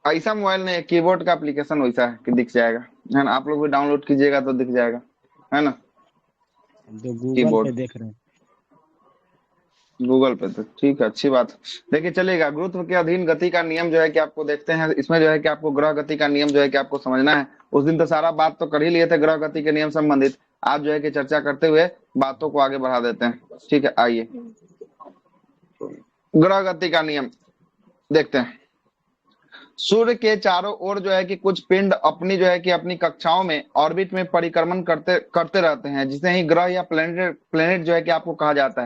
ऐसा मोबाइल नहीं है, कीबोर्ड का एप्लीकेशन वैसा है कि दिख जाएगा, है ना, आप लोग भी डाउनलोड कीजिएगा तो दिख जाएगा, है ना। हम तो गूगल कीबोर्ड पे देख रहे हैं। गूगल पे तो ठीक है, अच्छी बात। देखिए चलिएगा, गुरुत्व के अधीन गति का नियम जो है कि आपको देखते हैं, इसमें जो है कि आपको ग्रह गति का नियम जो है कि आपको समझना है। उस दिन तो सारा बात तो कर ही लिए थे ग्रह गति के नियम संबंधित। आप जो है कि चर्चा करते हुए बातों को आगे बढ़ा देते हैं। ठीक है, आइए ग्रह गति का नियम देखते हैं। सूर्य के चारों ओर जो है कि कुछ पिंड अपनी जो है कि अपनी कक्षाओं में ऑर्बिट में परिक्रमण करते करते रहते हैं, जिसे ही ग्रह या प्लेनेट प्लेनेट जो है कि आपको कहा जाता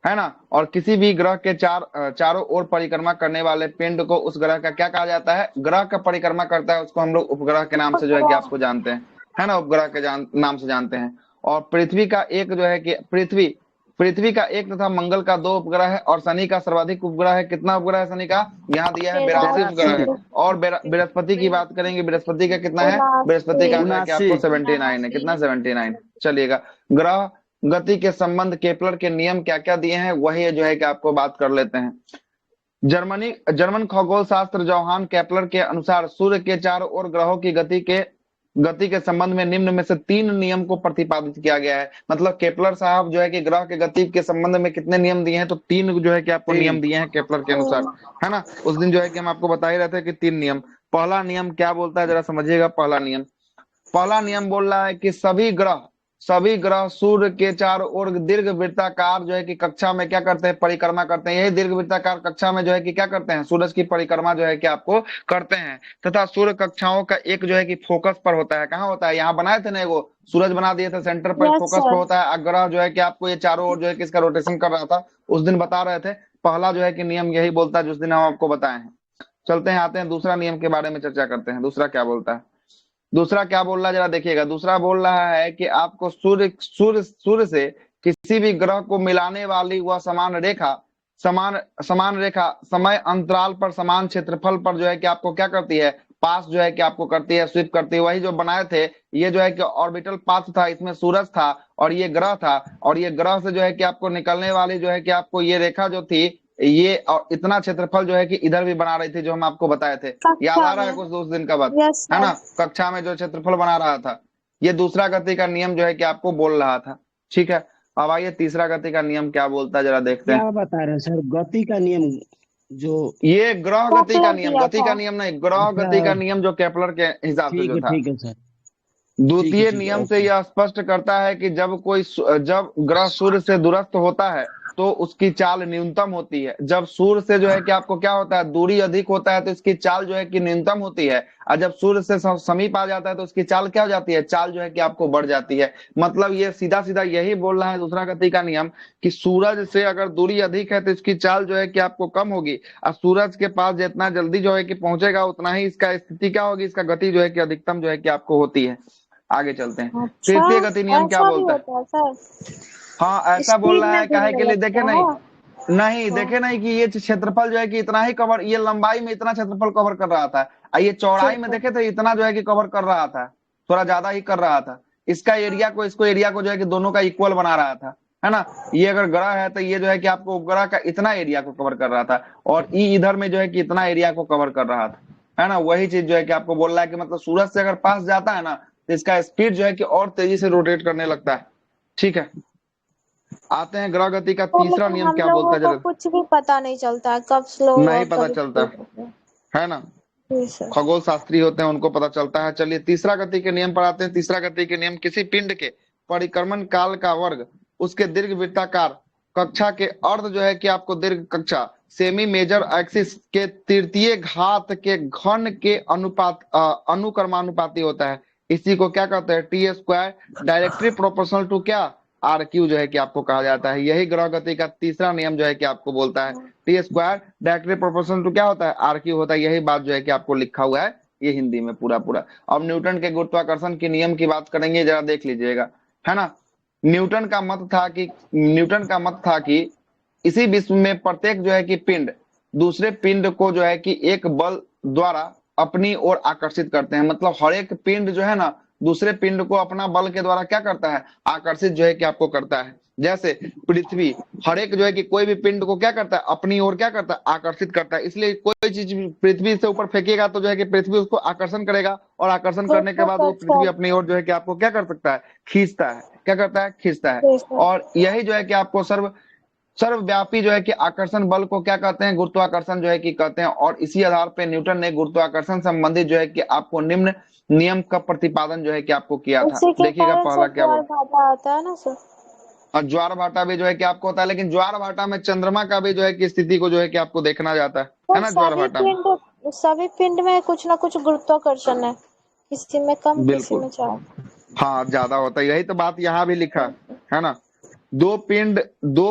है ना। और किसी भी ग्रह के चारों ओर परिक्रमा करने वाले पिंड को उस ग्रह का क्या कहा जाता है, ग्रह का परिक्रमा करता है उसको हम लोग उपग्रह के नाम से जो है कि आपको जानते हैं, है ना, उपग्रह के नाम से जानते हैं। और पृथ्वी का एक जो है कि पृथ्वी पृथ्वी का एक तथा मंगल का दो उपग्रह है, और शनि का सर्वाधिक उपग्रह है। कितना उपग्रह है शनि का, यहाँ दिया है 82 उपग्रह है। 82। और बृहस्पति की बात करेंगे, बृहस्पति का कितना है, बृहस्पति का जो है कि 79। आपको 79 है। कितना, 79। चलिएगा, ग्रह गति के संबंध केपलर के नियम क्या क्या दिए हैं वही जो है कि आपको बात कर लेते हैं। जर्मन खगोल शास्त्र जोहान केपलर के अनुसार सूर्य के चारों ओर ग्रहों की गति के संबंध में निम्न में से 3 नियम को प्रतिपादित किया गया है। मतलब केपलर साहब जो है कि ग्रह के गति के संबंध में कितने नियम दिए हैं, तो 3 जो है कि आपको नियम तीन। दिए हैं केपलर के अनुसार, है ना। उस दिन जो है कि हम आपको बता ही रहे थे कि 3 नियम। पहला नियम क्या बोलता है, जरा समझिएगा। पहला नियम बोल रहा है कि सभी ग्रह सूर्य के चारों ओर दीर्घ वृत्ताकार जो है कि कक्षा में क्या करते हैं, परिक्रमा करते हैं। यही दीर्घ वृत्ताकार कक्षा में जो है कि क्या करते हैं, सूरज की परिक्रमा जो है कि आपको करते हैं। तथा सूर्य कक्षाओं का एक जो है कि फोकस पर होता है। कहाँ होता है, यहाँ बनाए थे ना, वो सूरज बना दिए थे, सेंटर पर यस फोकस पर सर। होता है। ग्रह जो है कि आपको ये चारों ओर जो है कि इसका रोटेशन कर रहा था, उस दिन बता रहे थे। पहला जो है कि नियम यही बोलता है जिस दिन हम आपको बताए हैं। चलते हैं, आते हैं दूसरा नियम के बारे में चर्चा करते हैं। दूसरा क्या बोलता है, दूसरा क्या बोल रहा है जरा देखिएगा। दूसरा बोल रहा है कि आपको सूर्य से किसी भी ग्रह को मिलाने वाली वह समान रेखा समय अंतराल पर समान क्षेत्रफल पर जो है कि आपको क्या करती है, पास जो है कि आपको करती है, स्वीप करती है। वही जो बनाए थे, ये जो है कि ऑर्बिटल पाथ था, इसमें सूरज था और ये ग्रह था। और ये ग्रह से जो है कि आपको निकलने वाली जो है कि आपको ये रेखा जो थी, ये और इतना क्षेत्रफल जो है कि इधर भी बना रही थी, जो हम आपको बताए थे। याद कक्षा आ रहा है में। कुछ उस दिन का बात, यस है सर। ना। कक्षा में जो क्षेत्रफल बना रहा था, ये दूसरा गति का नियम जो है कि आपको बोल रहा था। ठीक है, अब आइए तीसरा गति का नियम क्या बोलता है जरा देखते हैं। क्या बता रहे हैं सर, गति का नियम जो? ये ग्रह गति का केपलर नियम, दिया गति था। का नियम नहीं, ग्रह अच्छा। गति का नियम जो केपलर के हिसाब से जो था। ठीक है सर। द्वितीय ठीक है नियम से ओके। यह स्पष्ट करता है कि जब ग्रह सूर्य से दूरस्थ होता है तो उसकी चाल न्यूनतम होती है। जब सूर्य से जो है कि आपको क्या होता है, दूरी अधिक होता है तो इसकी चाल जो है कि न्यूनतम होती है। और जब सूर्य से समीप आ जाता है तो उसकी चाल क्या हो जाती है, चाल जो है कि आपको बढ़ जाती है। मतलब ये सीधा सीधा यही बोल रहा है दूसरा गति का नियम, कि सूरज से अगर दूरी अधिक है तो इसकी चाल जो है कि आपको कम होगी। और सूरज के पास जितना जल्दी जो है कि पहुंचेगा उतना ही इसका स्थिति क्या होगी, इसका गति जो है कि अधिकतम जो है कि आपको होती है। आगे चलते हैं, अच्छा, तृतीय गति नियम क्या ऐसा भी बोलता है। होता है सर। हाँ, ऐसा बोल स्पीड रहा में है, काहे घूमने के लिए, देखे लगता नहीं, है। नहीं हाँ। देखे नहीं कि ये क्षेत्रफल जो है कि इतना ही कवर, ये लंबाई में इतना क्षेत्रफल कवर कर रहा था, और ये चौड़ाई ठीक में है। देखे तो इतना जो है कि कवर कर रहा था, थोड़ा ज्यादा ही कर रहा था। इसको एरिया को जो है कि दोनों का इक्वल बना रहा था, है ना। ये अगर ग्रह है तो ये जो है कि आपको उपग्रह का इतना एरिया को कवर कर रहा था, और ई इधर में जो है कि इतना एरिया को कवर कर रहा था, है ना। वही चीज जो है कि आपको बोल रहा है कि मतलब सूरज से अगर पास जाता है ना तो इसका स्पीड जो है कि और तेजी से रोटेट करने लगता है। ठीक है, आते हैं ग्रह गति का तो तीसरा लेकिन नियम हम क्या बोलता लोगों है को जरा। कुछ भी पता नहीं चलता है, कब स्लो नहीं और पता कब चलता, स्पीड होता है। है ना। जी सर। खगोल शास्त्री होते हैं, उनको पता चलता है। चलिए तीसरा गति के नियम पर आते हैं। तीसरा गति के नियम, किसी पिंड के परिक्रमण काल का वर्ग उसके दीर्घ वृत्ताकार कक्षा के अर्ध जो है कि आपको दीर्घ कक्षा सेमी मेजर एक्सिस के तृतीय घात के घन के अनुक्रमानुपाती होता है। इसी को क्या कहते हैं, T square, directly proportional to क्या, आर क्यू जो है कि आपको कहा जाता है। यही ग्रह गति का तीसरा नियम जो है कि आपको बोलता है, T square directly proportional to क्या होता है, आर क्यू होता है। यही बात जो है कि आपको लिखा हुआ है ये हिंदी में पूरा पूरा। अब न्यूटन के गुरुत्वाकर्षण के नियम की बात करेंगे, जरा देख लीजिएगा, है ना। न्यूटन का मत था कि इसी विश्व में प्रत्येक जो है कि पिंड दूसरे पिंड को जो है कि एक बल द्वारा अपनी ओर आकर्षित करते हैं। मतलब हर एक पिंड जो है ना दूसरे पिंड को अपना बल के द्वारा क्या करता है, आकर्षित जो है कि आपको करता है। जैसे पृथ्वी हर एक जो है कि कोई भी पिंड को क्या करता है, अपनी ओर क्या करता है, आकर्षित करता है। इसलिए कोई चीज पृथ्वी से ऊपर फेंकेगा तो जो है कि पृथ्वी उसको आकर्षण करेगा, और आकर्षण करने के बाद वो पृथ्वी अपनी ओर जो है कि आपको क्या कर सकता है, खींचता है। क्या करता है, खींचता है। और यही जो है कि आपको सर्वव्यापी जो है कि आकर्षण बल को क्या कहते हैं, गुरुत्वाकर्षण जो है कि कहते हैं। और इसी आधार पर न्यूटन ने गुरुत्वाकर्षण संबंधित जो है कि आपको निम्न नियम का प्रतिपादन जो है कि आपको किया था। उसी के देखिएगा कारण पहला सर क्या ज्वार बोल, भाटा आता है ना सर। और ज्वार भाटा भी जो है कि आपको होता है, लेकिन ज्वार भाटा में चंद्रमा का भी जो है कि स्थिति को जो है कि आपको देखना जाता है तो ना, ज्वार भाटा में। सभी पिंड में कुछ ना कुछ गुरुत्वाकर्षण है, किसी में कम किसी बिल्कुल, में ज्यादा। हाँ ज्यादा होता है, यही तो बात यहाँ भी लिखा है ना। दो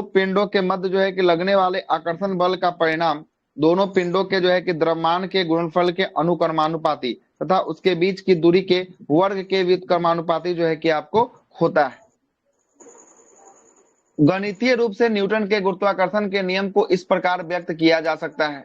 पिंडों के मध्य जो है कि लगने वाले आकर्षण बल का परिणाम दोनों पिंडों के जो है कि द्रव्यमान के गुणनफल के अनुक्रमानुपाती तथा उसके बीच की दूरी के वर्ग के व्युत्क्रमानुपाती जो है कि आपको होता है। गणितीय रूप से न्यूटन के गुरुत्वाकर्षण के नियम को इस प्रकार व्यक्त किया जा सकता है,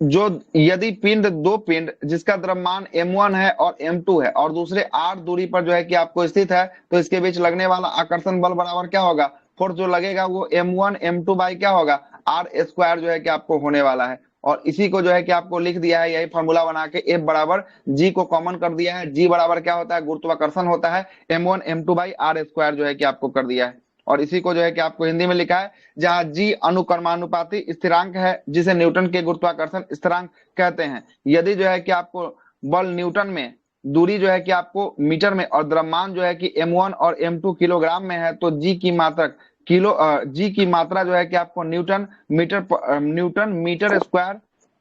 जो यदि दो पिंड जिसका द्रव्यमान m1 है और m2 है और दूसरे r दूरी पर जो है कि आपको स्थित है, तो इसके बीच लगने वाला आकर्षण बल बराबर क्या होगा, फोर्स जो लगेगा वो m1 m2 बाई क्या होगा, r स्क्वायर जो है कि आपको होने वाला है। और इसी को जो है कि आपको लिख दिया है, यही फॉर्मूला बना के F बराबर g को कॉमन कर दिया है। g बराबर क्या होता है, गुरुत्वाकर्षण होता है, m1 m2 by r square जो है कि आपको कर दिया है। और इसी को जो है कि आपको हिंदी में लिखा है, जहां जी अनुक्रमानुपाती स्थिरांक है जिसे न्यूटन के गुरुत्वाकर्षण स्थिरांक कहते हैं। यदि जो है कि आपको बल न्यूटन में, दूरी जो है कि आपको मीटर में और द्रव्यमान जो है कि m1 और m2 किलोग्राम में है, तो जी की मात्रा जो है कि आपको न्यूटन मीटर स्क्वायर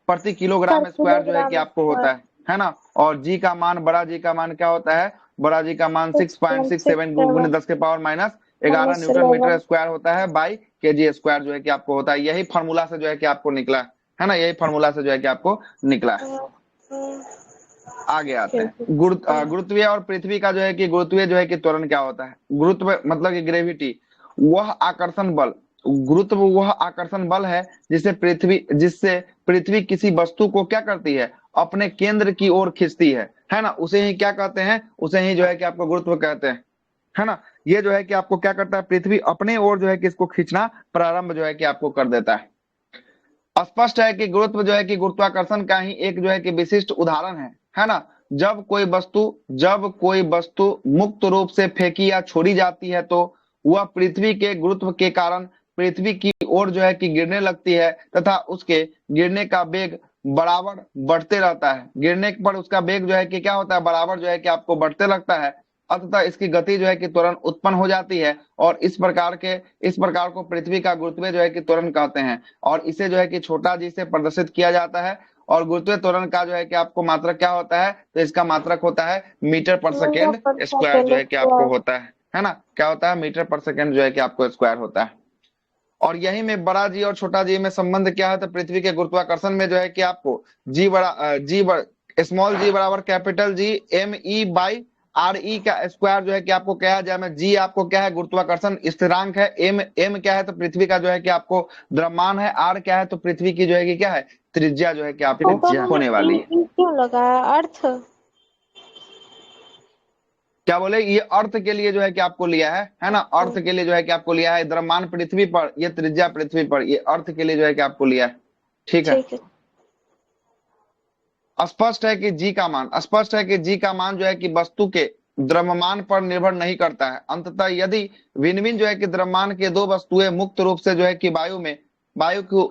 प्रति किलोग्राम स्क्वायर जो है कि आपको होता है ना। और जी का मान, बड़ा जी का मान क्या होता है, बड़ा जी का मान 6.67 गुने 10 के power minus 11 newton metre square होता है बाई केजी स्क्वायर जो है कि आपको होता है। यही फार्मूला से जो है कि आपको निकला है ना, यही फार्मूला से जो है कि आपको निकला है। आगे आते हैं गुरुत्वीय और पृथ्वी का जो है कि गुरुत्वीय जो है कि त्वरण क्या होता है। गुरुत्व मतलब कि ग्रेविटी वह आकर्षण बल, गुरुत्व वह आकर्षण बल है जिससे पृथ्वी किसी वस्तु को क्या करती है, अपने केंद्र की ओर खींचती है ना। उसे ही क्या कहते हैं, उसे ही जो है कि आपको गुरुत्व कहते हैं, है ना। ये जो है कि आपको क्या करता है, पृथ्वी अपने ओर जो है कि इसको खींचना प्रारंभ जो है कि आपको कर देता है। स्पष्ट है कि गुरुत्व जो है कि गुरुत्वाकर्षण का ही एक जो है कि विशिष्ट उदाहरण है ना। जब कोई वस्तु मुक्त रूप से फेंकी या छोड़ी जाती है तो वह पृथ्वी के गुरुत्व के कारण पृथ्वी की ओर जो है कि गिरने लगती है, तथा उसके गिरने का वेग बराबर बढ़ते रहता है। गिरने पर उसका वेग जो है कि क्या होता है, बराबर जो है कि आपको बढ़ते लगता है। अतः इसकी गति जो है कि त्वरण उत्पन्न हो जाती है, और इस प्रकार को पृथ्वी का गुरुत्व जो है कि त्वरण कहते हैं। और इसे जो है कि छोटा जी से प्रदर्शित किया जाता है। और गुरुत्वीय त्वरण का जो है कि आपको मात्रक क्या होता है, तो इसका मात्रक होता है मीटर पर सेकेंड स्क्वायर जो है कि आपको होता है ना। क्या होता है, मीटर पर सेकेंड जो है कि आपको स्क्वायर होता है। और यही में बड़ा जी और छोटा जी में संबंध क्या है, तो पृथ्वी के गुरुत्वाकर्षण में जो है कि आपको स्मॉल जी बराबर capital G M E by RE का स्क्वायर जो है कि आपको क्या है, जब जी आपको क्या है, गुरुत्वाकर्षण स्थिरांक है, एम क्या है, तो पृथ्वी का जो है कि आपको द्रव्यमान है, आर क्या है, तो पृथ्वी की जो है कि क्या है, त्रिज्या जो है कि आपको होने वाली है। क्यों लगा अर्थ? क्या बोले, ये अर्थ के लिए जो है कि आपको लिया है ना, अर्थ के लिए जो है कि आपको लिया है, द्रव्यमान पृथ्वी पर, ये त्रिज्या पृथ्वी पर, ये अर्थ के लिए जो है कि आपको लिया है। ठीक है। स्पष्ट है कि जी का मान जो है कि वस्तु के द्रव्यमान पर निर्भर नहीं करता है। अंततः यदि भिन्न जो है कि द्रव्यमान के दो वस्तुएं मुक्त रूप से जो है कि वायु की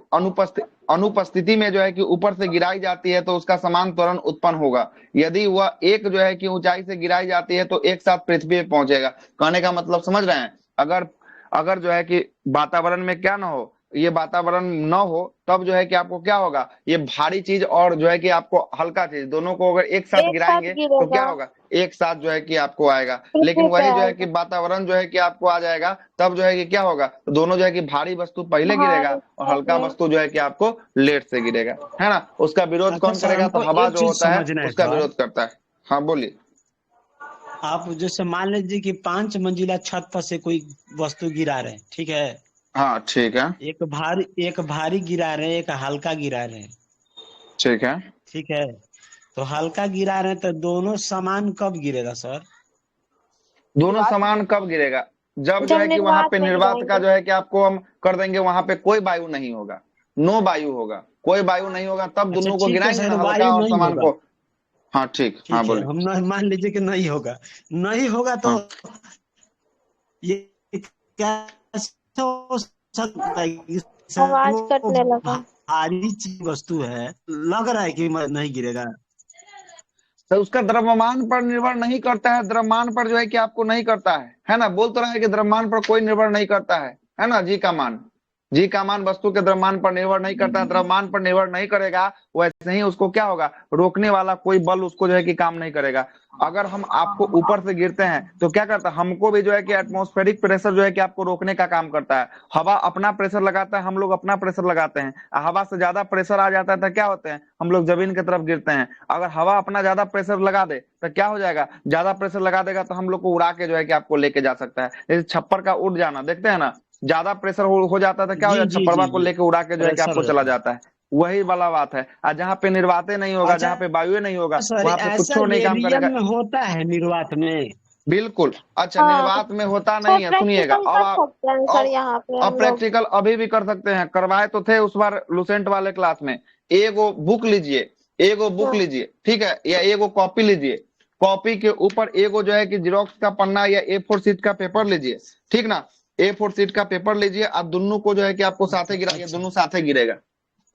अनुपस्थिति में जो है कि ऊपर से गिराई जाती है, तो उसका समान त्वरण उत्पन्न होगा। यदि वह एक जो है कि ऊंचाई से गिराई जाती है तो एक साथ पृथ्वी पे पहुंचेगा। कहने का मतलब समझ रहे हैं, अगर जो है कि वातावरण में क्या ना हो, ये वातावरण न हो, तब जो है कि आपको क्या होगा, ये भारी चीज और जो है कि आपको हल्का चीज, दोनों को अगर एक साथ गिराएंगे तो क्या होगा, एक साथ जो है कि आपको आएगा। लेकिन वही जो है कि वातावरण जो है कि आपको आ जाएगा, तब जो है कि क्या होगा, तो दोनों जो है कि भारी वस्तु पहले गिरेगा और हल्का वस्तु जो है कि आपको लेट से गिरेगा, है ना। उसका विरोध कौन करेगा, तो हवा जो होता है उसका विरोध करता है। हाँ बोलिए। आप जैसे मान लीजिए कि 5 मंजिला छत पर से कोई वस्तु गिरा रहे हैं, ठीक है। हाँ ठीक है। एक भारी गिरा रहे हैं, एक हल्का गिरा रहे हैं। ठीक है। ठीक है। तो हल्का गिरा रहे हैं तो दोनों समान कब गिरेगा सर? दोनों समान कब गिरेगा? जब जो जब है कि वहां निर्वात पे में निर्वात का गिराएंगे। जो है कि आपको हम कर देंगे, वहां पे कोई वायु नहीं होगा, नो वायु होगा, कोई वायु नहीं होगा, तब अच्छा दोनों को ठीक है गिराएंगे सर, ना, वायु हल्का और नहीं सामान होगा। को। हाँ ठीक, हाँ ठीक है, बोलिए। हम मान लीजिए कि नहीं होगा, नहीं होगा तो हाँ ये कैसे हो सकता है कि सर आवाज वो कटने लगा। भारी चीज वस्तु है, लग रहा है कि नहीं गिरेगा। तो उसका द्रव्यमान पर निर्भर नहीं करता है, द्रव्यमान पर जो है कि आपको नहीं करता है ना, बोल तो रहा है कि द्रव्यमान पर कोई निर्भर नहीं करता है ना, जी का मान, जी का मान वस्तु के द्रव्यमान पर निर्भर नहीं करता है, द्रव्यमान पर निर्भर नहीं करेगा, वैसे ही उसको क्या होगा, रोकने वाला कोई बल उसको जो है कि काम नहीं करेगा। अगर हम आपको ऊपर से गिरते हैं तो क्या करता है, हमको भी जो है कि एटमॉस्फेरिक प्रेशर जो है कि आपको रोकने का काम करता है, हवा अपना प्रेशर लगाता है, हम लोग अपना प्रेशर लगाते हैं, हवा से ज्यादा प्रेशर आ जाता है तो क्या होते हैं, हम लोग जमीन की तरफ गिरते हैं। अगर हवा अपना ज्यादा प्रेशर लगा दे तो क्या हो जाएगा, ज्यादा प्रेशर लगा देगा तो हम लोग को उड़ा के जो है कि आपको लेके जा सकता है, जैसे छप्पर का उड़ जाना देखते हैं ना, ज्यादा प्रेशर हो जाता है तो क्या हो जी जाता है, जी छप्परवा जी को जी, लेके उड़ा के जो है कि प्रेशर आपको हो चला जाता है। जाता है। वही वाला बात है, और जहाँ पे निर्वाते नहीं होगा, अच्छा जहाँ पे वायु नहीं होगा, सर, वहां पे ऐसा कुछ नहीं ये काम रियल करेगा। में होता है निर्वात में? बिल्कुल। अच्छा, हाँ निर्वात में होता सर, नहीं है, सुनिएगा प्रैक्टिकल कर सकते हैं सर अब यहाँ पे अब हम लोग। प्रैक्टिकल अभी भी कर सकते हैं, करवाए तो थे उस बार लुसेंट वाले क्लास में। एगो बुक लीजिए, एगो बुक हाँ, लीजिए, ठीक है, या एगो कॉपी लीजिए, कॉपी के ऊपर एगो जो है कि जीरोक्स का पन्ना या A4 शीट का पेपर लीजिए, ठीक ना, A4 शीट का पेपर लीजिए, आप दोनों को जो है कि आपको साथे गिराइए, अच्छा दोनों साथे गिरेगा,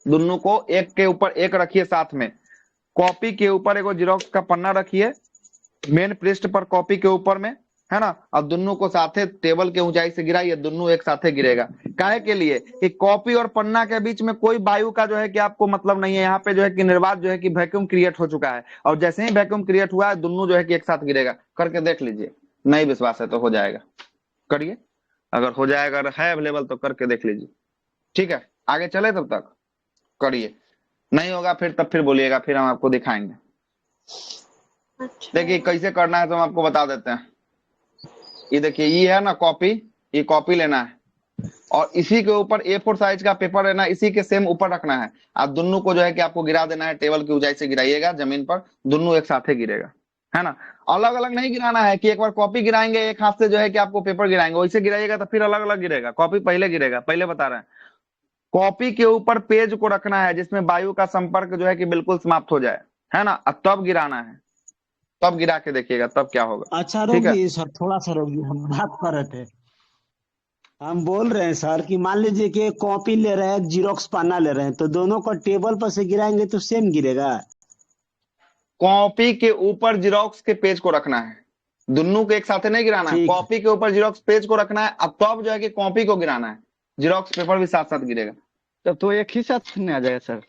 दोनों को एक के ऊपर एक रखिए साथ में, कॉपी के ऊपर एगो जीरोक्स का पन्ना रखिए, मेन पृष्ठ पर कॉपी के ऊपर में, है ना, अब दोनों को साथे टेबल के ऊंचाई से गिराइए, दोनों एक साथे गिरेगा। काहे के लिए कि कॉपी और पन्ना के बीच में कोई वायु का जो है कि आपको मतलब नहीं है, यहाँ पे जो है कि निर्वात जो है कि वैक्यूम क्रिएट हो चुका है, और जैसे ही वैक्यूम क्रिएट हुआ है दोनों जो है कि एक साथ गिरेगा। करके देख लीजिए, नहीं विश्वास है तो हो जाएगा, करिए, अगर हो जाएगा, अगर है अवेलेबल तो करके देख लीजिए, ठीक है, आगे चले तब तक करिए, नहीं होगा फिर तब फिर बोलिएगा, फिर हम आपको दिखाएंगे। अच्छा। देखिए कैसे करना है तो हम आपको बता देते हैं। ये देखिए, ये है ना कॉपी, ये कॉपी लेना है, और इसी के ऊपर A4 साइज का पेपर लेना है, इसी के सेम ऊपर रखना है, आप दोनों को जो है कि आपको गिरा देना है, टेबल की ऊंचाई से गिराइएगा जमीन पर, दोनों एक साथ गिरेगा, है ना, अलग अलग नहीं गिराना है कि एक बार कॉपी गिराएंगे एक हाथ से जो है कि आपको पेपर गिराएंगे, वैसे गिराइएगा तो फिर अलग अलग गिरेगा, कॉपी पहले गिरेगा, पहले बता रहे हैं। कॉपी के ऊपर पेज को रखना है जिसमें वायु का संपर्क जो है कि बिल्कुल समाप्त हो जाए, है ना, अब तब गिराना है, तब गिरा के देखिएगा तब क्या होगा, अच्छा, ठीक है। रोकिए सर, थोड़ा सा रोकिए, हम बात कर रहे थे। हम बोल रहे हैं सर कि मान लीजिए कि एक कॉपी ले रहे हैं, एक जीरोक्स पन्ना ले रहे हैं, तो दोनों को टेबल पर से गिराएंगे तो सेम गिरेगा? कॉपी के ऊपर जीरोक्स के पेज को रखना है, दोनों को एक साथ नहीं गिराना है, ठीक है। कॉपी के ऊपर जीरोक्स पेज को रखना है, अब तब जो है कि कॉपी को गिराना है, जीरोक्स पेपर भी साथ साथ गिरेगा। तब तो एक ही साथ में आ जाएगा सर।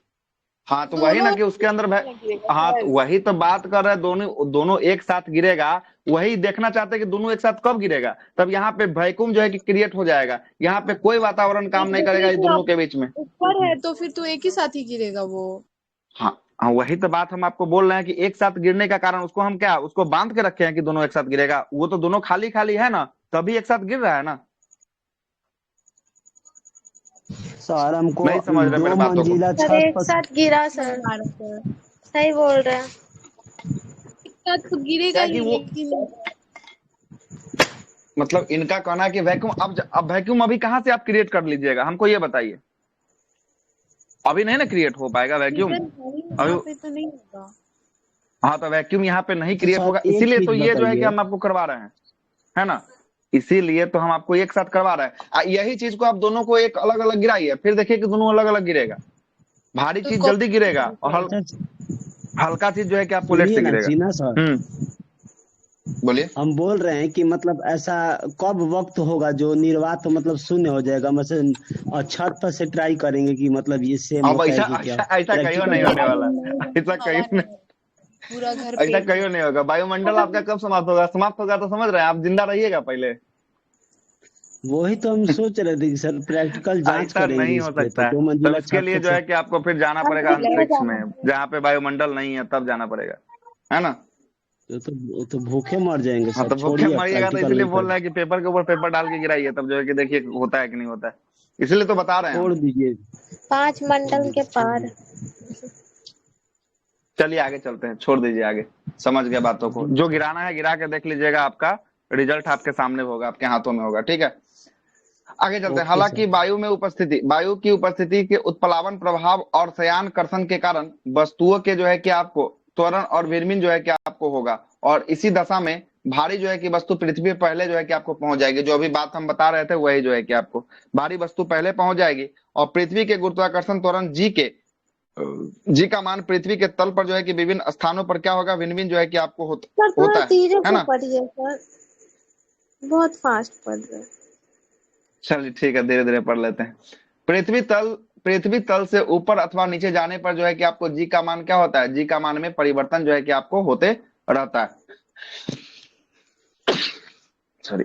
हाँ तो वही ना दोनों कि उसके अंदर गिरेगा हाँ सर। तो वही तो बात कर रहे हैं, दोनों दोनों एक साथ गिरेगा, वही देखना चाहते हैं कि दोनों एक साथ कब गिरेगा, तब यहाँ पे वैक्यूम जो है कि क्रिएट हो जाएगा, यहाँ पे कोई वातावरण काम नहीं करेगा जैसे ये कि दोनों अब के बीच में। ऊपर है तो फिर तो एक ही साथ ही गिरेगा वो। हाँ हाँ, वही तो बात हम आपको बोल रहे हैं कि एक साथ गिरने का कारण, उसको हम क्या उसको बांध के रखे हैं कि दोनों एक साथ गिरेगा, वो तो दोनों खाली खाली है ना, तभी एक साथ गिर रहा है ना, सर हमको नहीं समझ रहे मेरे दो बातों को। मंजिला सर छत एक पर। साथ गिरा समझ सर, आ रहा सर, सही बोल रहे हैं। एक साथ तो गिरेगा क्या कि ही, वो लेकिन मतलब इनका कहना है कि वैक्यूम, अब वैक्यूम अभी कहाँ से आप क्रिएट कर लीजिएगा, हमको ये बताइए, अभी नहीं ना क्रिएट हो पाएगा वैक्यूम इधर नहीं, अभी। यहाँ पे तो नहीं होगा। हाँ तो वैक्यूम यहाँ पे नहीं तो क्रिएट सर होगा, एक इसीलिए तो चीज ये जो है कि बताइए। हम आपको करवा रहे हैं, है ना, इसीलिए तो हम आपको एक साथ करवा रहे हैं। यही चीज को आप दोनों को एक अलग अलग गिराइए, फिर देखिए कि दोनों अलग अलग गिरेगा, भारी तो चीज जल्दी गिरेगा कॉपी और अच्छा हल्का चीज जो है कि आपको लेट सुनिए से ना, गिरेगा। जीना सर, बोलिए। हम बोल रहे हैं कि मतलब ऐसा कब वक्त होगा जो निर्वात मतलब शून्य हो जाएगा, मतलब और छत पर से ट्राई करेंगे कि मतलब ये सेम अब होता है ऐसा कि क्या? ऐसा ऐसा कहियो प्रैक्टिकल नहीं में होने नहीं वाला, होगा, ऐसा हवा कहियो नहीं, नहीं, पूरा घर ऐसा पेट कहियो नहीं होगा, वायुमंडल आपका कब समाप्त होगा, समाप्त होगा तो समझ रहे हैं आप, जिंदा रहिएगा पहले, वही तो हम सोच रहे थे कि सर प्रैक्टिकल जांच ऐसा करेंगे नहीं इस हो पे, तो सकता है, दो तब मंजिला इसके छत लिए पर जो से। है कि आपको फिर जाना हम पड़ेगा लेके अंतरिक्ष जाना में, जहाँ पे वायुमंडल नहीं है, तब जाना पड़ेगा, है ना। तो भूखे मर जाएंगे हाँ सर, तो भूखे छोड़िए, अब मरिएगा तो प्रैक्टिकल इसीलिए नहीं बोल करें। रहा है कि पेपर के ऊपर पेपर डाल के गिराइए, तब जो है कि देखिए होता है कि नहीं होता है, इसलिए तो बता रहे हैं हम। छोड़ दीजिए, 5 मंडल के छोड़ पार। दीजिए। चलिए आगे चलते हैं, छोड़ दीजिए आगे, समझ गए बातों को, जो गिराना है गिरा के देख लीजिएगा आपका, रिजल्ट आपके सामने होगा, आपके हाथों में होगा। ठीक है, आगे चलते हैं। ओके हालांकि सर। वायु की उपस्थिति के उत्प्लावन प्रभाव और शयान कर्षण के कारण वस्तुओं के जो है कि आपको त्वरण और विरमिन जो है कि आपको होगा, और इसी दशा में भारी जो है कि वस्तु पृथ्वी पे पहले जो है कि आपको पहुंच जाएगी। जो अभी बात हम बता रहे थे वही जो है कि आपको भारी वस्तु पहले पहुंच जाएगी, और पृथ्वी के गुरुत्वाकर्षण त्वरण जी का मान पृथ्वी के तल पर जो है कि विभिन्न स्थानों पर क्या होगा, भिन्न भिन्न जो है कि आपको सर थोड़ा होता धीरे है से ना। पढ़िए सर, बहुत फास्ट पढ़ रहे हैं। चलिए ठीक है, धीरे धीरे पढ़ लेते हैं। पृथ्वी तल से ऊपर अथवा नीचे जाने पर जो है कि आपको जी का मान क्या होता है, जी का मान में परिवर्तन जो है कि आपको होते रहता है। सॉरी,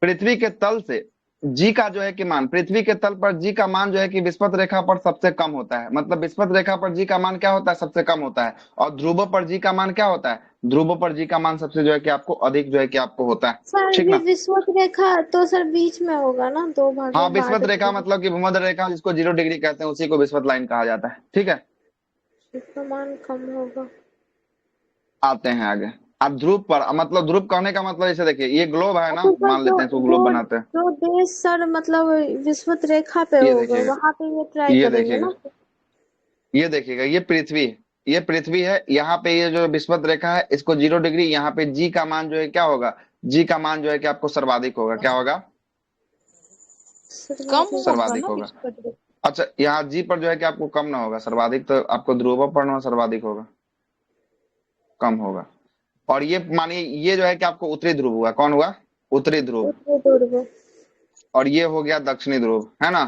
पृथ्वी के तल से जी का जो है कि मान, पृथ्वी के तल पर जी का मान जो है कि विस्पत रेखा पर सबसे कम होता है। मतलब विस्पत रेखा पर जी का मान क्या होता है, सबसे कम होता है। और ध्रुवों पर जी का मान क्या होता है, ध्रुवों पर जी का मान सबसे जो है कि आपको अधिक जो है कि आपको होता है। सर ठीक ये ना। विषुवत रेखा तो सर बीच में होगा ना, दो भाग हाँ, में विस्पत बांट रेखा दिया। मतलब कि भूमध्य रेखा जिसको 0 डिग्री कहते हैं, उसी को विस्पत लाइन कहा जाता है। ठीक है, इसका मान कम होगा। आते हैं आगे। अब ध्रुव पर, मतलब ध्रुव कहने का मतलब जैसे देखिए ये ग्लोब है ना, तो सर मान लेते हैं इसको ग्लोब जो बनाते हैं। जो देश सर मतलब विषुवत रेखा पे ये होगा देखिएगा, वहां पे ये ट्राई ये करेंगे देखिएगा, ना। ये देखिएगा, ये पृथ्वी है, ये पृथ्वी है। यहाँ पे ये जो विषुवत रेखा है इसको 0 डिग्री, यहाँ पे जी का मान जो है क्या होगा, जी का मान जो है कि आपको सर्वाधिक होगा। क्या होगा, कम होगा सर्वाधिक ना होगा। विस्पत रेखा। अच्छा, यहाँ जी पर जो है कि आपको कम ना होगा, सर्वाधिक तो आपको ध्रुव पर ना सर्वाधिक होगा, कम होगा। और ये मानिए ये जो है कि आपको उत्तरी ध्रुव हुआ, कौन हुआ, उत्तरी ध्रुव। उत्तरी ध्रुव। और ये हो गया दक्षिणी ध्रुव, है ना।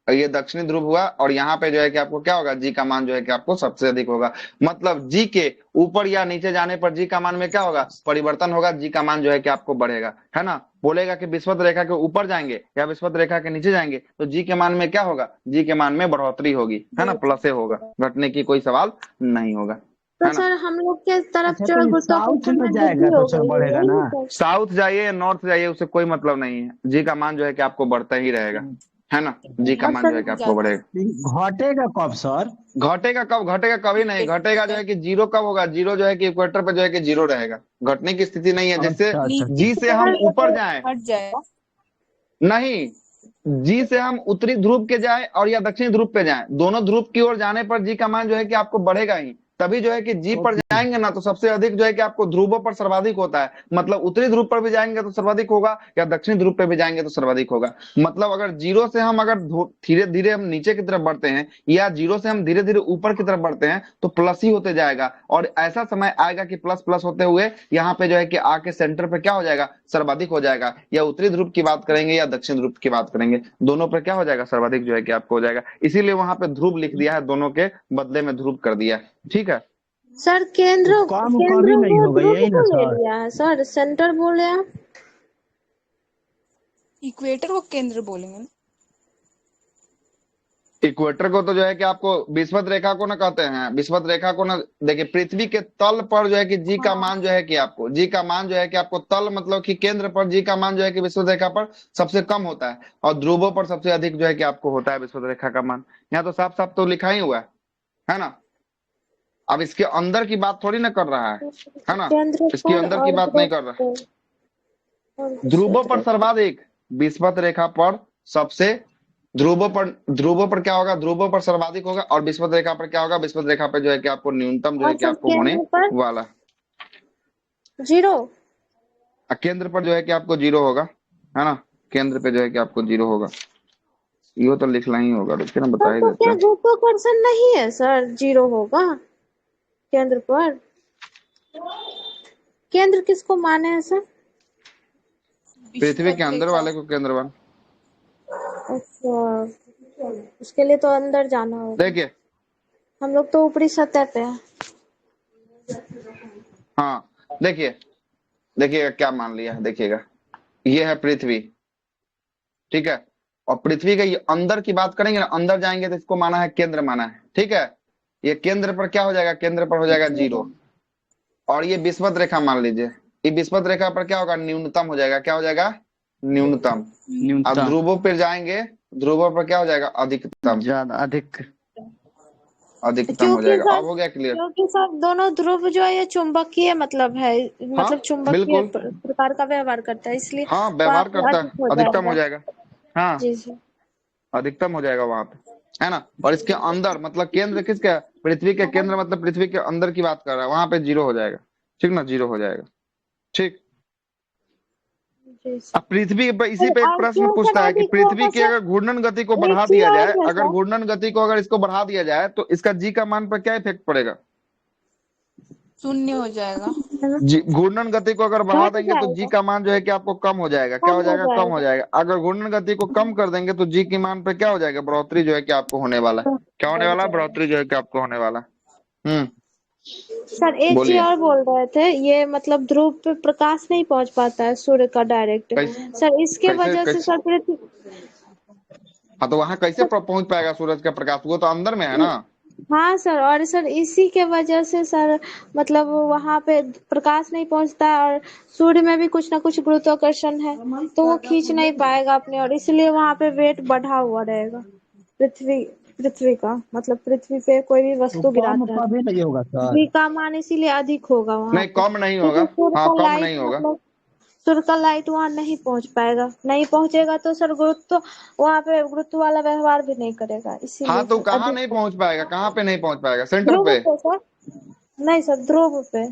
और ये दक्षिणी ध्रुव हुआ, और यहाँ पे जो है कि आपको क्या होगा, जी का मान जो है कि आपको सबसे अधिक होगा। मतलब जी के ऊपर या नीचे जाने पर जी का मान में क्या होगा, परिवर्तन होगा, जी का मान जो है कि आपको बढ़ेगा, है ना। बोलेगा कि विषुवत रेखा के ऊपर जाएंगे या विषुवत रेखा के नीचे जाएंगे तो जी के मान में क्या होगा, जी के मान में बढ़ोतरी होगी, है ना, प्लस होगा, घटने की कोई सवाल नहीं होगा, तो है ना। सर हम लोग के तरफ अच्छा, जो तो है ये साउथ गुरुत्वाकर्षण में में जाएगा वृद्धि तो हो सर गई है, बढ़ेगा यही ना। ना सर। साउथ जाइए या नॉर्थ जाइए उससे कोई मतलब नहीं है, जी का मान जो है कि आपको बढ़ता ही रहेगा, है ना। जी का और मान जो है सर कि आपको ज्यादा बढ़ेगा। घटेगा कब सर? घटेगा कब, घटेगा कभी नहीं, घटेगा जो है कि जीरो कब होगा, जीरो जो है कि इक्वेटर पे जो है कि जीरो रहेगा, घटने की स्थिति नहीं है। जिससे अच्छा अच्छा नीचे अच्छा। जी की से हम तरफ ऊपर जाएं, हट जाएगा। नहीं, जी से हम उत्तरी ध्रुव के जाए और या दक्षिणी ध्रुव पे जाएं, दोनों ध्रुव की ओर जाने पर जी का मान जो है कि आपको बढ़ेगा ही। तभी जो है कि जी पर ओके। जाएंगे ना तो सबसे अधिक जो है कि आपको ध्रुवों पर सर्वाधिक होता है। मतलब उत्तरी ध्रुव पर भी जाएंगे तो सर्वाधिक होगा, या दक्षिणी ध्रुव पे भी जाएंगे तो सर्वाधिक होगा। मतलब अगर जीरो से हम अगर धीरे धीरे हम नीचे की तरफ बढ़ते हैं, या जीरो से हम धीरे धीरे ऊपर की तरफ बढ़ते हैं तो प्लस ही होते जाएगा। और ऐसा समय आएगा कि प्लस प्लस होते हुए यहाँ पे जो है कि आके सेंटर पे क्या हो जाएगा, सर्वाधिक हो जाएगा। या उत्तरी ध्रुव की बात करेंगे या दक्षिण ध्रुव की बात करेंगे, दोनों पे क्या हो जाएगा, सर्वाधिक जो है कि आपको हो जाएगा। इसीलिए वहां पे ध्रुव लिख दिया है, दोनों के बदले में ध्रुव कर दिया है। ठीक है, सर तो केंद्र कम कभी केंद्र नहीं को होगा, ध्रुव यही ना को ले सर? लिया है सर, सेंटर बोले आप। इक्वेटर को केंद्र बोलेंगे ना। इक्वेटर को तो जो है कि आपको विषुवत रेखा को ना कहते हैं, विषुवत रेखा को ना। देखिए पृथ्वी के तल पर जो है कि जी का हाँ मान जो है कि आपको, जी का मान जो है कि आपको तल मतलब कि केंद्र पर जी का मान जो है कि विषुवत रेखा पर सबसे कम होता है, और ध्रुवों पर सबसे अधिक जो है कि आपको होता है विषुवत रेखा का मान। यहाँ तो साफ साफ तो लिखा ही हुआ है ना। अब इसके अंदर की बात थोड़ी ना कर रहा है ना, केंद्र इसके पर अंदर की और बात ध्रुव नहीं कर रहा। पे और ध्रुवों विषुवत पर रेखा। सर्वाधिक, विषुवत रेखा पर सबसे, ध्रुवों पर क्या होगा, ध्रुवों पर सर्वाधिक होगा, और विषुवत रेखा पर क्या होगा, विषुवत रेखा पर जो है कि आपको न्यूनतम जो है और कि सर आपको होने केंद्र पर वाला। 0। केंद्र पर जो है कि आपको जीरो होगा, है ना। केंद्र पे जो है कि आपको जीरो होगा, यो तो लिखना ही होगा, रुकिए ना बता सर ही तो देते क्या हैं। गुरुत्वाकर्षण नहीं है सर, 0 होगा केंद्र पर। केंद्र किसको माने हैं सर? पृथ्वी के विषुवत अंदर रेखा। वाले को केंद्र बन। अच्छा, उसके लिए तो अंदर जाना होगा। देखिए, हम लोग तो ऊपरी सतह पे हैं। हाँ देखिए, देखिएगा क्या मान लिया है, देखिएगा ये है पृथ्वी, ठीक है। और पृथ्वी के ये अंदर की बात करेंगे ना, अंदर जाएंगे तो इसको माना है केंद्र माना है, ठीक है। ये केंद्र पर क्या हो जाएगा, केंद्र पर हो जाएगा 0। और ये विषुवत रेखा मान लीजिए, ये विषुवत रेखा पर क्या होगा, न्यूनतम हो जाएगा, क्या हो जाएगा, न्यूनतम। अब न्यूनतम ध्रुवों पर जाएंगे, ध्रुवों पर क्या हो जाएगा, अधिकतम। ज्यादा अधिक। अधिकतम हो क्योंकि जाएगा। सर अब हो गया क्लियर? क्योंकि सर दोनों ध्रुव जो है ये चुंबकीय मतलब है, हाँ मतलब चुंबकीय बिल्कुल, प्रकार का व्यवहार करता है, इसलिए हाँ वहाँ व्यवहार पे करता अधिक है, हो अधिकतम हो जाएगा। जाएगा। हाँ जी जी। अधिकतम हो जाएगा वहां पे, है ना। और इसके अंदर मतलब केंद्र किसका है? पृथ्वी के केंद्र मतलब पृथ्वी के अंदर की बात कर रहा है, वहां पे जीरो हो जाएगा। ठीक ना, जीरो हो जाएगा। ठीक। जी अब सर। पृथ्वी पे इसी पे एक और प्रश्न क्यों पूछता सर है कि अधिक पृथ्वी होगा की सर? अगर घूर्णन गति को एक बढ़ा चीज दिया जाए, और है अगर सर। घूर्णन गति को अगर इसको बढ़ा दिया जाए तो इसका जी का मान पर क्या इफेक्ट पड़ेगा? शून्य हो जाएगा। जी घूर्णन गति को अगर बढ़ा घट देंगे तो जी जाएगा, का मान जो है कि आपको कम हो जाएगा। क्या कम हो हो जाएगा? कम हो जाएगा। जाएगा। अगर घूर्णन गति को कम कर देंगे तो जी के मान पे क्या हो जाएगा? बढ़ोतरी जो है कि आपको होने वाला है। क्या होने बढ़ वाला है? जाएगा। बढ़ोतरी जो है कि आपको होने वाला है। सर एक चीज बोलिए। और बोल रहे थे, ये मतलब ध्रुव पे प्रकाश नहीं पहुंच पाता है सूर्य का डायरेक्ट। कैसे सर इसके कैसे वजह से कैसे? सर पृथ्वी, हाँ तो वहां कैसे पहुंच पाएगा सूरज का प्रकाश? वो तो अंदर में है ना। हाँ सर, और सर इसी के वजह से सर मतलब वहां पे प्रकाश नहीं पहुंचता है, और सूर्य में भी कुछ ना कुछ गुरुत्वाकर्षण है, तो वो खींच नहीं पाएगा अपने, और इसलिए वहां पे वेट बढ़ा हुआ रहेगा। पृथ्वी पृथ्वी का मतलब पृथ्वी पे कोई भी तो वस्तु कम गिराता है कभी नहीं होगा जी सर? का मान इसीलिए अधिक होगा वहां नहीं पे, कम नहीं होगा। क्योंकि सूर्य हाँ का कम लाइट नहीं होगा। मतलब सूर्य का लाइट वहां नहीं पहुंच पाएगा, नहीं पहुंचेगा तो सर गुरुत्व, वहां पे गुरुत्व वाला व्यवहार भी नहीं करेगा, हाँ इसीलिए तो सर कहाँ अधिक नहीं होगा। पहुंच पाएगा? कहाँ पे नहीं पहुंच पाएगा? सेंटर ध्रुव पे? पे सर, नहीं सर ध्रुव पे।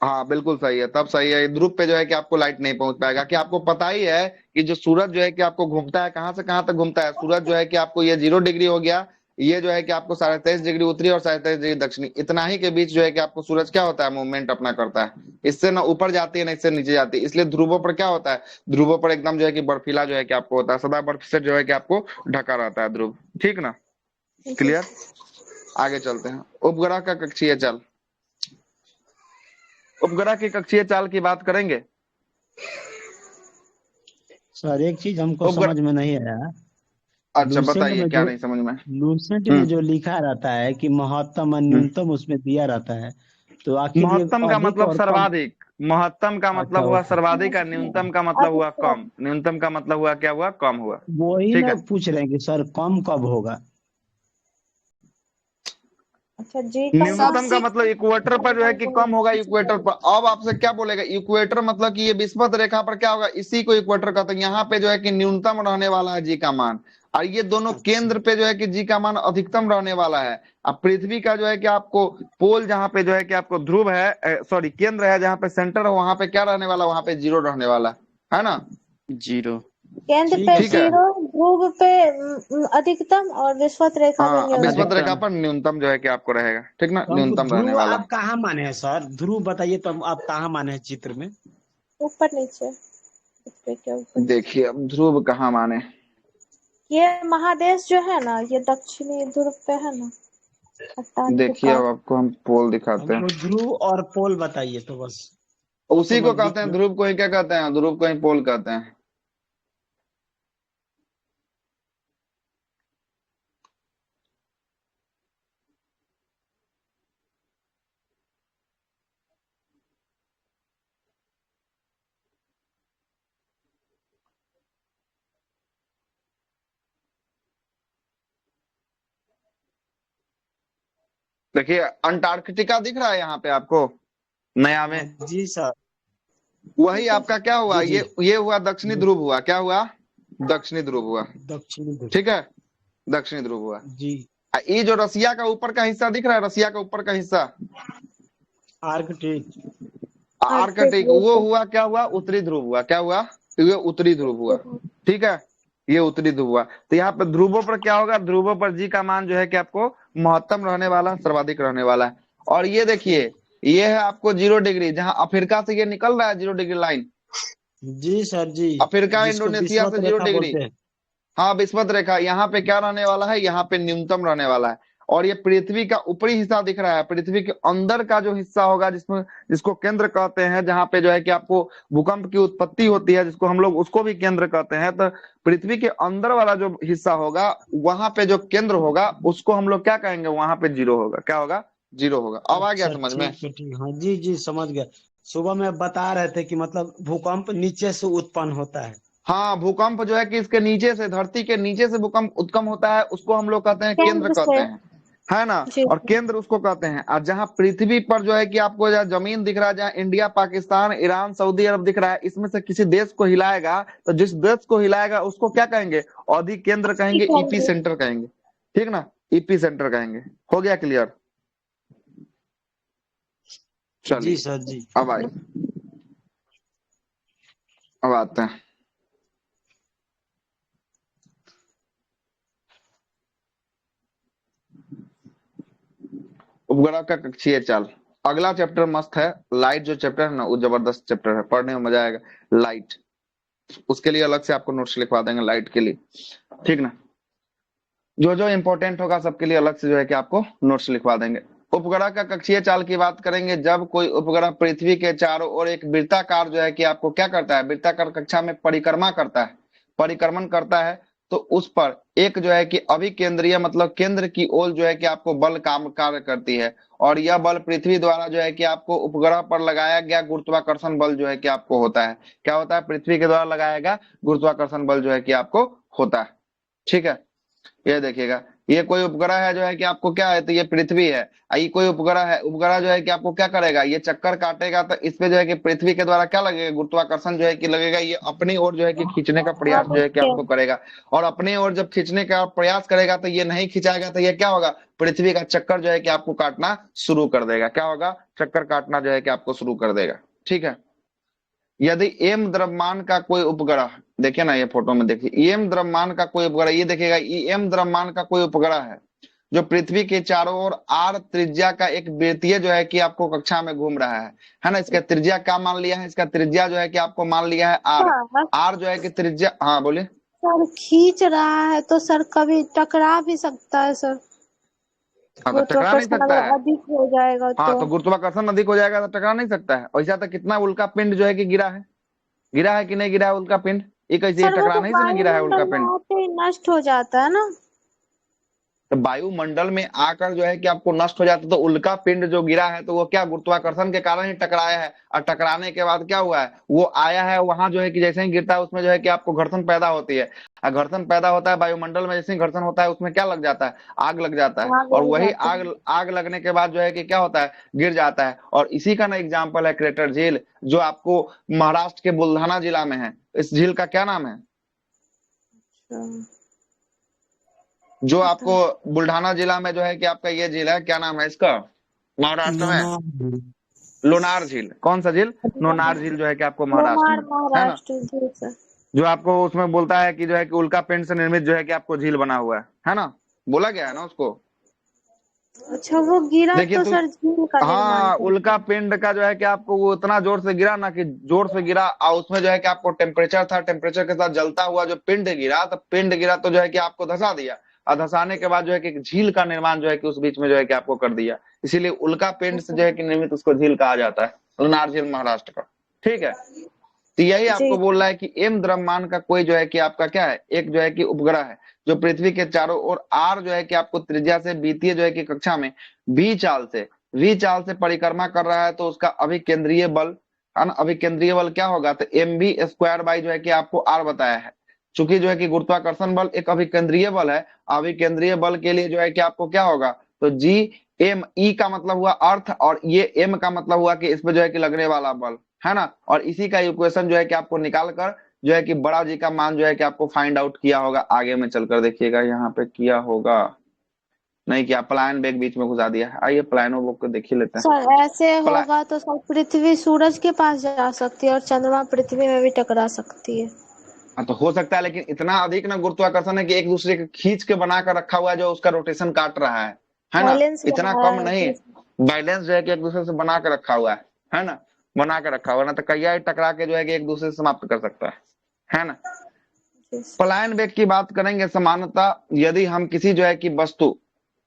हाँ बिल्कुल सही है, तब सही है। ध्रुव पे जो है कि आपको लाइट नहीं पहुंच पाएगा। कि आपको पता ही है कि जो सूरज जो है कि आपको घूमता है, कहाँ से कहाँ तक घूमता है? सूरज जो है कि आपको ये 0 डिग्री हो गया, ये जो है कि आपको 23.5 डिग्री उत्तरी और 23.5 डिग्री दक्षिणी, इतना ही के बीच जो है कि आपको सूरज क्या होता है? मूवमेंट अपना करता है। इससे ना ऊपर जाती है ना इससे नीचे जाती है। इसलिए ध्रुवों पर क्या होता है? ध्रुवों पर एकदम जो है कि बर्फीला जो है कि आपको होता है, सदा बर्फ से जो है कि आपको ढका रहता है ध्रुव। ठीक ना, जी क्लियर। आगे चलते हैं। उपग्रह का कक्षीय चाल। उपग्रह की कक्षीय चाल की बात करेंगे। सर एक चीज हमको उपग्रह, समझ में नहीं आया। अच्छा लूसेंट बताइए में क्या जो नहीं समझ में? लूसेंट में हम्म जो लिखा रहता है कि महत्तम और हम्म। न्यूनतम उसमें दिया रहता है, तो आखिर ये महत्तम का अधिक मतलब और कम? सर्वाधिक, महत्तम का मतलब अच्छा हुआ ओके। सर्वाधिक, और न्यूनतम का मतलब हुआ अधिकतम। कम। न्यूनतम का मतलब हुआ क्या? हुआ कम हुआ। वही ठीक ना है। पूछ रहे हैं कि सर कम कब होगा? अच्छा जी का मान। न्यूनतम का सबसे मतलब इक्वेटर पर जो है कि कम होगा, इक्वेटर पर। अब आपसे क्या बोलेगा? इक्वेटर मतलब कि ये विषुवत रेखा पर क्या होगा? इसी को इक्वेटर कहते हैं। यहाँ पे जो है कि न्यूनतम रहने वाला है जी का मान, और ये दोनों अच्छा। केंद्र पे जो है कि जी का मान अधिकतम रहने वाला है। अब पृथ्वी का जो है कि आपको पोल जहाँ पे जो है कि आपको ध्रुव है, सॉरी केंद्र है, जहाँ पे सेंटर है, वहां पे क्या रहने वाला? वहां पे जीरो रहने वाला है ना। जीरो। केंद्र ठीक पे है ठीक है। सर। जीरो, ध्रुव पे अधिकतम, और विषुवत रेखा पे हाँ विषुवत न्यूनतम। रेखा अधिकतम। पर न्यूनतम जो है कि आपको रहेगा। ठीक ना, तो हमको न्यूनतम रहने ध्रुव वाला आप कहाँ माने हैं सर? ध्रुव बताइए तो आप कहाँ माने हैं चित्र में? ऊपर नीचे, पृथ्वी के ऊपर है। नीचे। देखिए अब ध्रुव कहाँ माने। ये महादेश जो है ना, ये दक्षिणी ध्रुव पे है ना, देखिए अंटार्कटिका। अब आपको हम पोल दिखाते हैं। हमको ध्रुव और पोल बताइए तो बस। वो तो उसी को कहते नजदीक हैं में। ध्रुव, को ही क्या कहते हैं? ध्रुव को ही पोल कहते हैं। देखिए अंटार्कटिका दिख रहा है यहाँ पे आपको नया में। हाँ जी सर। वही आपका क्या हुआ? जी जी। ये हुआ दक्षिणी ध्रुव हुआ। क्या हुआ? दक्षिणी ध्रुव हुआ। दक्षिणी ध्रुव। ठीक है, दक्षिणी ध्रुव हुआ। जी। ये जो रसिया का ऊपर का हिस्सा दिख रहा है, रसिया का ऊपर का हिस्सा, आर्कटिक। आर्कटिक आर्कटिक, वो ध्रुव हुआ क्या? हुआ उत्तरी ध्रुव हुआ। क्या हुआ? ये उत्तरी ध्रुव हुआ। पे। ठीक है, ये उत्तरी ध्रुव हुआ। तो यहाँ पे ध्रुवों पर क्या होगा? ध्रुवों पर जी का मान जो है कि आपको महत्तम रहने वाला, सर्वाधिक रहने वाला है। और ये देखिए, ये है आपको 0 डिग्री, जहां अफ्रीका से ये निकल रहा है 0 डिग्री लाइन। जी सर जी। अफ्रीका जिसको इंडोनेशिया विषुवत से जीरो रेखा डिग्री बोलते हैं। हाँ विषुवत रेखा। यहाँ पे क्या रहने वाला है? यहाँ पे न्यूनतम रहने वाला है। और ये पृथ्वी का ऊपरी हिस्सा दिख रहा है, पृथ्वी के अंदर का जो हिस्सा होगा, जिसमें जिसको केंद्र कहते हैं, जहाँ पे जो है कि आपको भूकंप की उत्पत्ति होती है, जिसको हम लोग उसको भी केंद्र कहते हैं। तो पृथ्वी के अंदर वाला जो हिस्सा होगा, वहां पे जो केंद्र होगा, उसको हम लोग क्या कहेंगे? वहां पे जीरो होगा। क्या होगा? जीरो होगा। अब आ गया अच्छा समझ में? ठीक है ठीक। हाँ जी जी समझ गया। सुबह में बता रहे थे कि मतलब भूकंप नीचे से उत्पन्न होता है। हाँ भूकंप जो है कि इसके नीचे से, धरती के नीचे से भूकंप उत्पन्न होता है, उसको हम लोग कहते हैं केंद्र केंद्र कहते से। हैं। है ना। जी और केंद्र उसको कहते हैं। और जहां पृथ्वी पर जो है कि आपको जहाँ जमीन दिख रहा है, जहाँ इंडिया, पाकिस्तान, ईरान, सऊदी अरब दिख रहा है, इसमें से किसी देश को हिलाएगा तो जिस देश को हिलाएगा उसको क्या कहेंगे? अधिकेंद्र कहेंगे, ठीक है ईपी जी। सेंटर कहेंगे। ठीक ना, ईपी सेंटर कहेंगे। हो गया क्लियर? जी चलिए सर जी। अब आइए, अब आते हैं। उपग्रह का कक्षीय चाल। अगला चैप्टर मस्त है, लाइट जो चैप्टर है ना, वो जबरदस्त चैप्टर है, पढ़ने में मजा आएगा। लाइट, उसके लिए अलग से आपको नोट्स लिखवा देंगे लाइट के लिए। ठीक ना, जो जो इंपॉर्टेंट होगा सबके लिए अलग से जो है कि आपको नोट्स लिखवा देंगे। उपग्रह का कक्षीय चाल की बात करेंगे, जब कोई उपग्रह पृथ्वी के चारों ओर एक वृत्ताकार जो है कि आपको क्या करता है, वृत्ताकार कक्षा में परिक्रमा करता है, परिक्रमण करता है, तो उस पर एक जो है कि अभिकेंद्रीय मतलब केंद्र की ओर जो है कि आपको बल काम कार्य करती है। और यह बल पृथ्वी द्वारा जो है कि आपको उपग्रह पर लगाया गया गुरुत्वाकर्षण बल जो है कि आपको होता है। क्या होता है? पृथ्वी के द्वारा लगाया गया गुरुत्वाकर्षण बल जो है कि आपको होता है। ठीक है, ये देखिएगा, ये कोई उपग्रह है जो है कि आपको क्या है, तो ये पृथ्वी है। ये कोई उपग्रह है, उपग्रह जो है कि आपको क्या करेगा, ये चक्कर काटेगा, तो इस पे जो है कि पृथ्वी के द्वारा क्या लगेगा, गुरुत्वाकर्षण जो है कि लगेगा। ये अपनी ओर जो है कि खींचने का हाँ प्रयास जो है कि देखिए। आपको करेगा। और अपनी ओर जब खींचने का प्रयास करेगा तो ये नहीं खिंचाएगा, तो ये क्या होगा, पृथ्वी का चक्कर जो है कि आपको काटना शुरू कर देगा। क्या होगा? चक्कर काटना जो है कि आपको शुरू कर देगा। ठीक है, यदि एम द्रव्यमान का कोई उपग्रह, देखिए ना ये फोटो में देखिए, एम द्रव्यमान का कोई उपग्रह, ये देखिएगा एम द्रव्यमान का कोई उपग्रह है जो पृथ्वी के चारों ओर आर त्रिज्या का एक वृत्तीय जो है कि आपको कक्षा में घूम रहा है ना। इसका त्रिज्या क्या मान लिया है, इसका त्रिज्या जो है कि आपको मान लिया है आर। हाँ, आर जो है कि त्रिज्या, हाँ बोलिए। सर खींच रहा है तो सर कभी टकरा भी सकता है सर। हाँ तो टकरा नहीं गुरुत्वाकर्षण सकता अगर है। अधिक हो जाएगा हाँ तो। तो गुरुत्वाकर्षण अधिक हो जाएगा तो टकरा नहीं सकता है। वैसा तो कितना उल्का पिंड जो है कि गिरा है, गिरा है कि नहीं गिरा है उल्का पिंड? ये कैसे, ये सर वो तो टकराने ही से नहीं गिरा है उल्का वायुमंडल में पिंड। आते ही नष्ट हो जाता है ना। तो वायुमंडल में आकर जो है कि आपको नष्ट हो जाता है, तो उल्का पिंड जो गिरा है तो वो क्या गुरुत्वाकर्षण के कारण ही टकराया है। और टकराने के बाद क्या हुआ है, वो आया है वहां जो है कि जैसे ही गिरता है उसमें जो है कि आपको घर्षण पैदा होती है। और घर्षण पैदा होता है वायुमंडल में, जैसे ही घर्षण होता है उसमें क्या लग जाता है, आग लग जाता है। आग और लग वही जाता है। आग आग लगने के बाद जो है कि क्या होता है, गिर जाता है। और इसी का ना एग्जाम्पल है क्रेटर झील, जो आपको महाराष्ट्र के बुल्धाना जिला में है। इस झील का क्या नाम है, अच्छा, जो पता आपको बुल्ढाना जिला में जो है कि आपका ये झील है, क्या नाम है इसका महाराष्ट्र में? लोनार। लोनार झील। कौन सा झील? लोनार झील जो है कि आपको महाराष्ट्र लोनार में है ना, महाराष्ट्र जी सर। जो आपको उसमें बोलता है कि जो है कि उल्का पिंड से निर्मित जो है कि आपको झील बना हुआ है ना, बोला गया है ना उसको। अच्छा वो गिरा देखिए तो तो, सर झील का निर्माण हाँ कर। उल्का पिंड का जो है कि आपको वो इतना जोर से गिरा ना, कि जोर से गिरा और उसमें जो है कि आपको टेम्परेचर था, टेम्परेचर के साथ जलता हुआ जो पिंड गिरा, तो पिंड गिरा तो जो है कि आपको धंसा दिया। और धंसाने के बाद जो है कि एक झील का निर्माण जो है कि उस बीच में जो है कि आपको कर दिया। इसीलिए उल्का पिंड से जो है कि निर्मित उसको झील कहा जाता है, लोनार झील महाराष्ट्र का। ठीक है, तो यही जी आपको बोल रहा है कि एम द्रव्यमान का कोई जो है कि आपका क्या है, एक जो है कि उपग्रह है जो पृथ्वी के चारों ओर आर जो है कि आपको त्रिज्या से बीतीय जो है कि कक्षा में वी चाल से परिक्रमा कर रहा है, तो उसका अभिकेंद्रीय बल है ना, अभिकेंद्रीय बल क्या होगा, तो एम बी स्क्वायर बाई जो है कि आपको आर बताया है। चूंकि जो है कि गुरुत्वाकर्षण बल एक अभिकेंद्रीय बल है, अभिकेंद्रीय बल के लिए जो है कि आपको क्या होगा, तो जी एम, ई का मतलब हुआ अर्थ, और ये एम का मतलब हुआ कि इसमें जो है कि लगने वाला बल है ना। और इसी का इक्वेशन जो है कि आपको निकाल कर जो है कि बड़ा जी का मान जो है कि आपको फाइंड आउट किया होगा, आगे में चलकर देखिएगा यहाँ पे किया होगा, नहीं किया, पलायन बेग बीच में घुसा दिया है। आइए पलायनो बुक को देख ही लेते हैं। सर ऐसे पला होगा तो सर पृथ्वी सूरज के पास जा सकती है और चंद्रमा पृथ्वी में भी टकरा सकती है। हाँ, तो हो सकता है, लेकिन इतना अधिक ना गुरुत्वाकर्षण है कि एक दूसरे को खींच के बना कर रखा हुआ है, जो उसका रोटेशन काट रहा है ना। बैलेंस इतना बनाया कम है नहीं, जी। बैलेंस जो है कि एक दूसरे से बना के रखा हुआ है ना, बना के रखा हुआ, ना तो कई टकरा के जो है कि एक दूसरे से समाप्त कर सकता है ना। जी पलायन वेग की बात करेंगे, सामान्यतः यदि हम किसी जो है कि वस्तु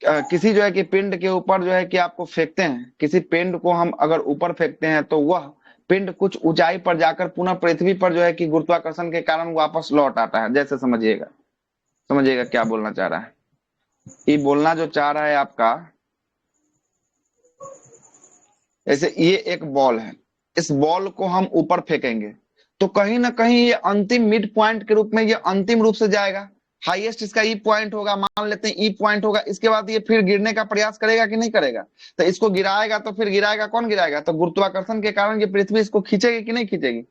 किसी जो है कि पिंड के ऊपर जो है कि आपको फेंकते हैं, किसी पिंड को हम अगर ऊपर फेंकते हैं, तो वह पिंड कुछ ऊंचाई पर जाकर पुनः पृथ्वी पर जो है कि गुरुत्वाकर्षण के कारण वापस लौट आता है। जैसे समझिएगा, समझिएगा क्या बोलना चाह रहा है। ये बोलना जो चाह रहा है आपका, जैसे ये एक बॉल है, इस बॉल को हम ऊपर फेंकेंगे तो कहीं ना कहीं ये अंतिम मिड पॉइंट के रूप में ये अंतिम रूप से जाएगा, हाईएस्ट इसका ई पॉइंट होगा, मान लेते हैं ई पॉइंट होगा, इसके बाद ये फिर गिरने का प्रयास करेगा कि नहीं करेगा? तो इसको गिराएगा, तो फिर गिराएगा, कौन गिराएगा? तो गुरुत्वाकर्षण के कारण ये पृथ्वी इसको खींचेगी कि नहीं खींचेगी?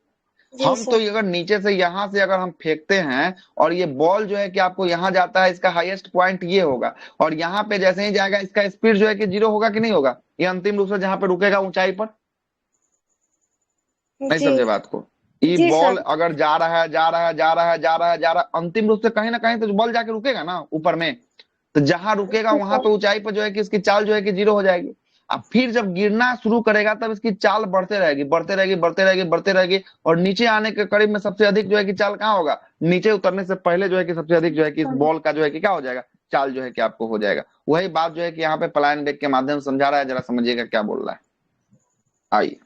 जी हम तो सर। अगर नीचे से यहां से अगर हम फेंकते हैं और ये बॉल जो है कि आपको यहाँ जाता है, इसका हाईएस्ट पॉइंट ये होगा, और यहाँ पे जैसे ही जाएगा इसका स्पीड जो है कि 0 होगा कि नहीं होगा? ये अंतिम रूप से जहां पे रुकेगा ऊंचाई पर, नहीं जी समझे बात को? ये जी बॉल सर। अगर जा रहा है, जा रहा है, जा रहा है, जा रहा है, जा रहा है, अंतिम रूप से कहीं ना कहीं तो बॉल जाके रुकेगा ना ऊपर में। तो जहां रुकेगा जी वहां सर। पे ऊंचाई पर जो है कि इसकी चाल जो है कि 0 हो जाएगी। अब फिर जब गिरना शुरू करेगा तब इसकी चाल बढ़ते रहेगी, बढ़ते रहेगी, बढ़ते रहेगी, बढ़ते रहेगी, और नीचे आने के करीब में सबसे अधिक जो है कि चाल कहाँ होगा? नीचे उतरने से पहले जो है कि सबसे अधिक जो है कि इस बॉल का जो है कि क्या हो जाएगा? चाल जो है कि आपको हो जाएगा। वही बात जो है कि यहाँ पे पलायन वेग के माध्यम से समझा रहा है, जरा समझिएगा क्या बोल रहा है। आइए,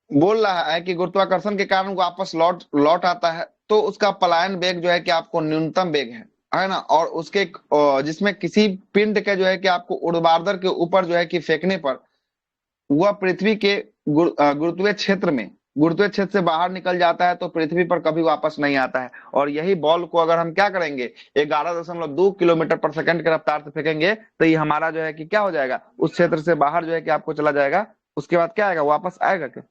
बोल रहा है कि गुरुत्वाकर्षण के कारण वापस लौट लौट आता है, तो उसका पलायन वेग जो है कि आपको न्यूनतम वेग है ना? और उसके जिसमें किसी पिंड के जो है कि आपको ऊर्ध्वाधर के ऊपर जो है कि फेंकने पर वह पृथ्वी के गुरुत्वीय क्षेत्र में, गुरुत्वीय क्षेत्र से बाहर निकल जाता है, तो पृथ्वी पर कभी वापस नहीं आता है। और यही बॉल को अगर हम क्या करेंगे, 11.2 किलोमीटर पर सेकंड की रफ्तार से फेंकेंगे, तो ये हमारा जो है कि क्या हो जाएगा? उस क्षेत्र से बाहर जो है कि आपको चला जाएगा। उसके बाद क्या आएगा? वापस आएगा क्या?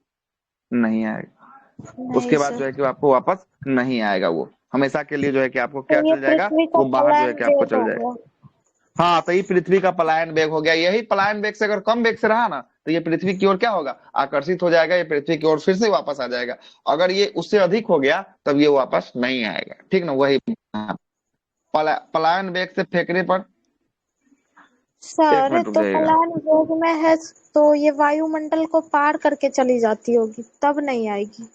नहीं आएगा। नहीं उसके बाद जो सर। है कि आपको वापस नहीं आएगा, वो हमेशा के लिए जो है कि आपको तो क्या ये चल जाएगा? पृथ्वी का वो बाहर जो है पलायन कि आपको वेग चल हो जाएगा। गया। हाँ, तो ये पृथ्वी का पलायन वेग हो गया। यही पलायन वेग से अगर कम वेग से रहा ना, तो ये पृथ्वी की ओर क्या होगा? आकर्षित हो जाएगा, ये पृथ्वी की ओर फिर से वापस आ जाएगा। अगर ये उससे अधिक हो गया तब ये वापस नहीं आएगा, ठीक ना? वही पलायन वेग से फेंकने पर, एक सर मिनट रुक तो जाइएगा। पलायन वेग में है, तो ये वायुमंडल को पार करके चली जाती होगी, तब नहीं आएगी।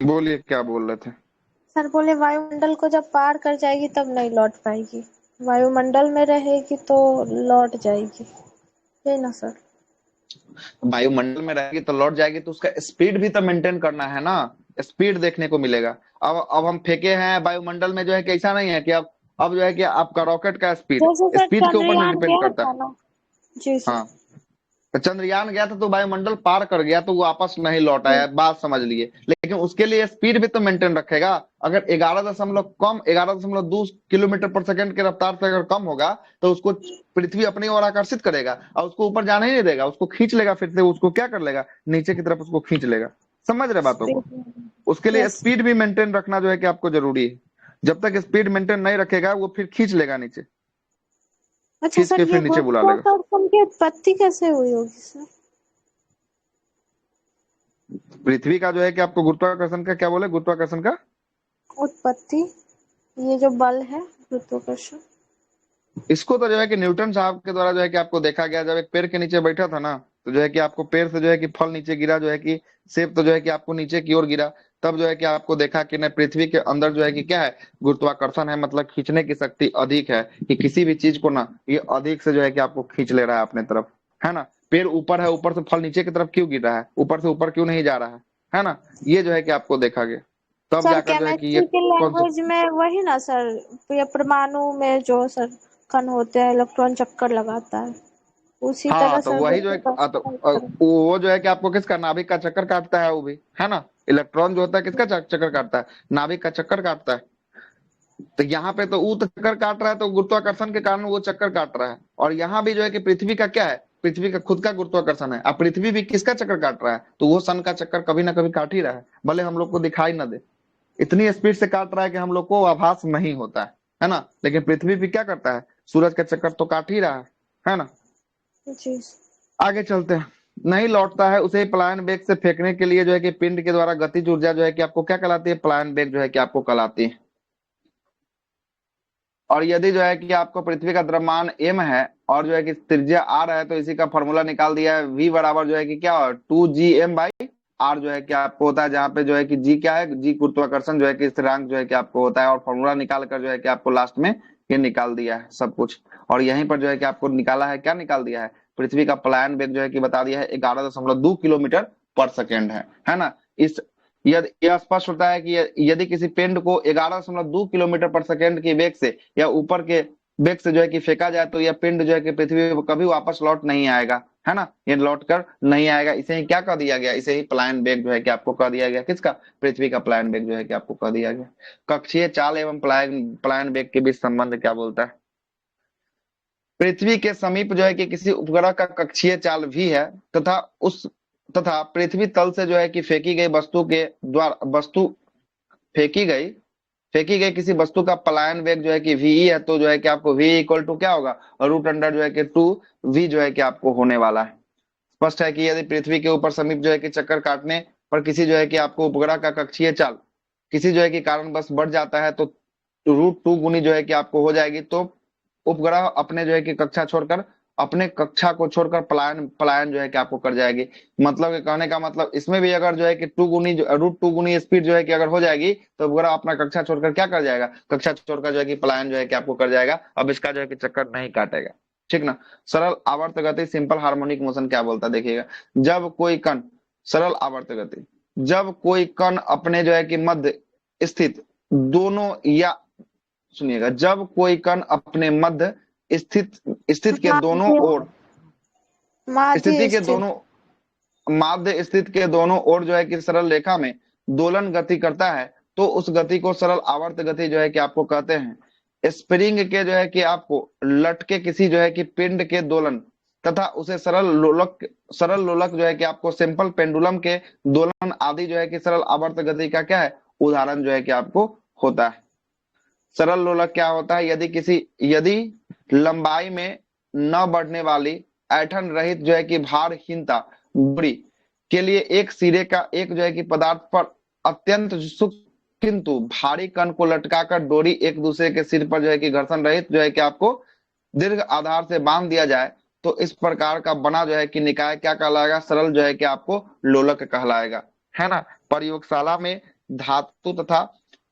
बोलिए क्या बोल रहे थे? सर बोले वायुमंडल को जब पार कर जाएगी तब नहीं लौट पाएगी, वायुमंडल में रहेगी तो लौट जाएगी, है ना सर? वायुमंडल में रहेगी तो लौट जाएगी, तो उसका स्पीड भी तो मेंटेन करना है ना। स्पीड देखने को मिलेगा। अब हम फेंके हैं वायुमंडल में, जो है कि ऐसा नहीं है कि अब जो है कि आपका रॉकेट का स्पीड जैसे सर स्पीड के ऊपर नहीं चंद्रयान डिपेंड गया करता था है। ना। जी सर। हाँ, तो चंद्रयान गया था तो वायुमंडल पार कर गया, तो वो वापस नहीं लौट जी आया, बात समझ लिए। लेकिन उसके लिए स्पीड भी तो मेंटेन रखेगा। अगर 11.2 किलोमीटर पर सेकंड की रफ्तार से अगर कम होगा, तो उसको पृथ्वी अपनी ओर आकर्षित करेगा और उसको ऊपर जाने ही नहीं देगा, उसको खींच लेगा, फिर से उसको क्या कर लेगा? नीचे की तरफ उसको खींच लेगा। समझ रहे बातों को? स्पीड। उसके लिए यस। स्पीड भी मेंटेन रखना जो है कि आपको जरूरी है। जब तक स्पीड मेंटेन नहीं रखेगा, वो फिर खींच लेगा नीचे, अच्छा खींच सर, के ये फिर नीचे बुला लेगा। गुरुत्वाकर्षण की उत्पत्ति कैसे हुई होगी सर? पृथ्वी का जो है कि आपको गुरुत्वाकर्षण का क्या बोले? गुरुत्वाकर्षण का उत्पत्ति, ये जो बल है गुरुत्वाकर्षण। इसको तो जो है कि न्यूटन साहब के द्वारा जो है कि आपको देखा गया, जब एक पेड़ के नीचे बैठा था ना, तो जो है कि आपको पेड़ से जो है कि फल नीचे गिरा, जो है कि सेब तो जो है कि आपको नीचे की ओर गिरा। तब जो है कि आपको देखा कि न पृथ्वी के अंदर जो है कि क्या है? गुरुत्वाकर्षण है, मतलब खींचने की शक्ति अधिक है, कि किसी भी चीज को ना ये अधिक से जो है कि आपको खींच ले रहा है अपने तरफ, है ना? पेड़ ऊपर है, ऊपर से फल नीचे की तरफ क्यों गिर रहा है? ऊपर से ऊपर क्यों नहीं जा रहा है ना? ये जो है कि आपको देखा गया, तब सर जाकर जो है कि ये केमिस्ट्री के लैंग्वेज में वही ना सर, ये परमाणु में जो सर कण होते हैं, इलेक्ट्रॉन चक्कर लगाता है, उसी हाँ, तरह तो सर वही जो है गुरुत्वाकर्षण। वो जो है कि आपको किसका? नाभिक का चक्कर काटता है वो भी, है ना? इलेक्ट्रॉन जो होता है किसका चक्कर काटता है? नाभिक का चक्कर काटता है। तो यहाँ पे तो वो तो चक्कर काट रहा है, तो गुरुत्वाकर्षण के कारण वो चक्कर काट रहा है। और यहाँ भी जो है कि पृथ्वी का क्या है? पृथ्वी का खुद का गुरुत्वाकर्षण है। अब पृथ्वी भी किसका चक्कर काट रहा है? तो वो सन का चक्कर कभी ना कभी काट ही रहा है, भले हम लोग को दिखाई ना दे। इतनी स्पीड से काट रहा है कि हम लोग को आभास नहीं होता है ना? लेकिन पृथ्वी भी क्या करता है? सूरज का चक्कर तो काट ही रहा है ना? जी। आगे चलते हैं। नहीं लौटता है, उसे पलायन वेग से फेंकने के लिए जो है कि पिंड के द्वारा गतिज ऊर्जा जो है कि आपको क्या कहलाती है? पलायन वेग जो है कि आपको कहलाती है। और यदि जो है कि आपको पृथ्वी का द्रव्यमान m है और जो है कि त्रिज्या r है, तो इसी का फॉर्मूला निकाल दिया है। v बराबर जो है कि क्या हो? 2gm बाई r जो है कि आपको होता है, जहाँ पे जो है कि g क्या है? g गुरुत्वाकर्षण जो है कि स्थिरांक जो है कि आपको होता है, और फॉर्मूला निकाल कर जो है कि आपको लास्ट में ये निकाल दिया है सब कुछ। और यहीं पर जो है कि आपको निकाला है, क्या निकाल दिया है? पृथ्वी का पलायन वेग जो है कि बता दिया है 11.2 किलोमीटर पर सेकेंड है ना? इस यह स्पष्ट होता है कि यदि किसी पिंड को 11.2 किलोमीटर पर सेकेंड की वेग से या ऊपर के वेग से जो है कि फेंका जाए तो यह पिंड जो है कि पृथ्वी पर कभी वापस लौट नहीं आएगा, है ना, ये लौट कर नहीं आएगा। इसे ही क्या कह दिया गया, इसे ही पलायन वेग जो है कि आपको कह दिया गया, किसका, पृथ्वी का पलायन वेग जो है कि आपको कह दिया गया। कक्षीय चाल एवं पलायन पलायन वेग के बीच संबंध क्या बोलता है। पृथ्वी के समीप जो है कि किसी उपग्रह का कक्षीय चाल भी है तथा पृथ्वी तल से जो है कि फेंकी गई वस्तु के द्वारा फेंकी गई फेंकी गई किसी वस्तु का पलायन वेग जो है कि वी है, तो जो है कि आपको v इक्वल टू क्या होगा, रूट अंडर जो है कि 2v जो है कि आपको होने वाला है। स्पष्ट है कि यदि पृथ्वी के ऊपर समीप जो है कि चक्कर काटने पर किसी जो है कि आपको उपग्रह का कक्षीय चाल किसी जो है कि कारणवश बढ़ जाता है तो √2 गुनी जो है कि आपको हो जाएगी, तो उपग्रह अपने जो है कि अपने कक्षा को छोड़कर पलायन पलायन जो है कि आपको कर जाएगी। मतलब कि कहने का मतलब इसमें भी अगर जो है कि √2 गुनी स्पीड जो है कि अगर हो जाएगी तो उपग्रह अपना कक्षा छोड़कर क्या कर जाएगा, कक्षा छोड़कर जो है कि पलायन जो है कि आपको कर जाएगा। अब इसका जो है कि चक्कर नहीं काटेगा, ठीक ना। सरल आवर्त गति सिंपल हार्मोनिक मोशन क्या बोलता है, देखिएगा। जब कोई कण सरल आवर्त गति जब कोई कण अपने जो है कि मध्य स्थित दोनों या सुनिएगा, जब कोई कण अपने मध्य स्थित स्थित के दोनों ओर स्थिति के दोनों माध्य स्थित के दोनों ओर जो है कि सरल रेखा में दोलन गति करता है तो उस गति को सरल आवर्त गति जो है कि आपको कहते हैं। स्प्रिंग के जो है कि आपको लटके किसी जो है कि पिंड के दोलन तथा उसे सरल लोलक जो है कि आपको सिंपल पेंडुलम के दोलन आदि जो है कि सरल आवर्त गति का क्या है, उदाहरण जो है कि आपको होता है। सरल लोलक क्या होता है, यदि लंबाई में न बढ़ने वाली ऐंठन रहित जो है कि भारहीनता दूरी के लिए एक सिरे का एक जो है कि पदार्थ पर अत्यंत सूक्ष्म किंतु भारी कण को लटकाकर डोरी एक दूसरे के सिर पर जो है कि घर्षण रहित जो है कि आपको दीर्घ आधार से बांध दिया जाए तो इस प्रकार का बना जो है कि निकाय क्या कहलाएगा, सरल जो है कि आपको लोलक कहलाएगा, है ना। प्रयोगशाला में धातु तथा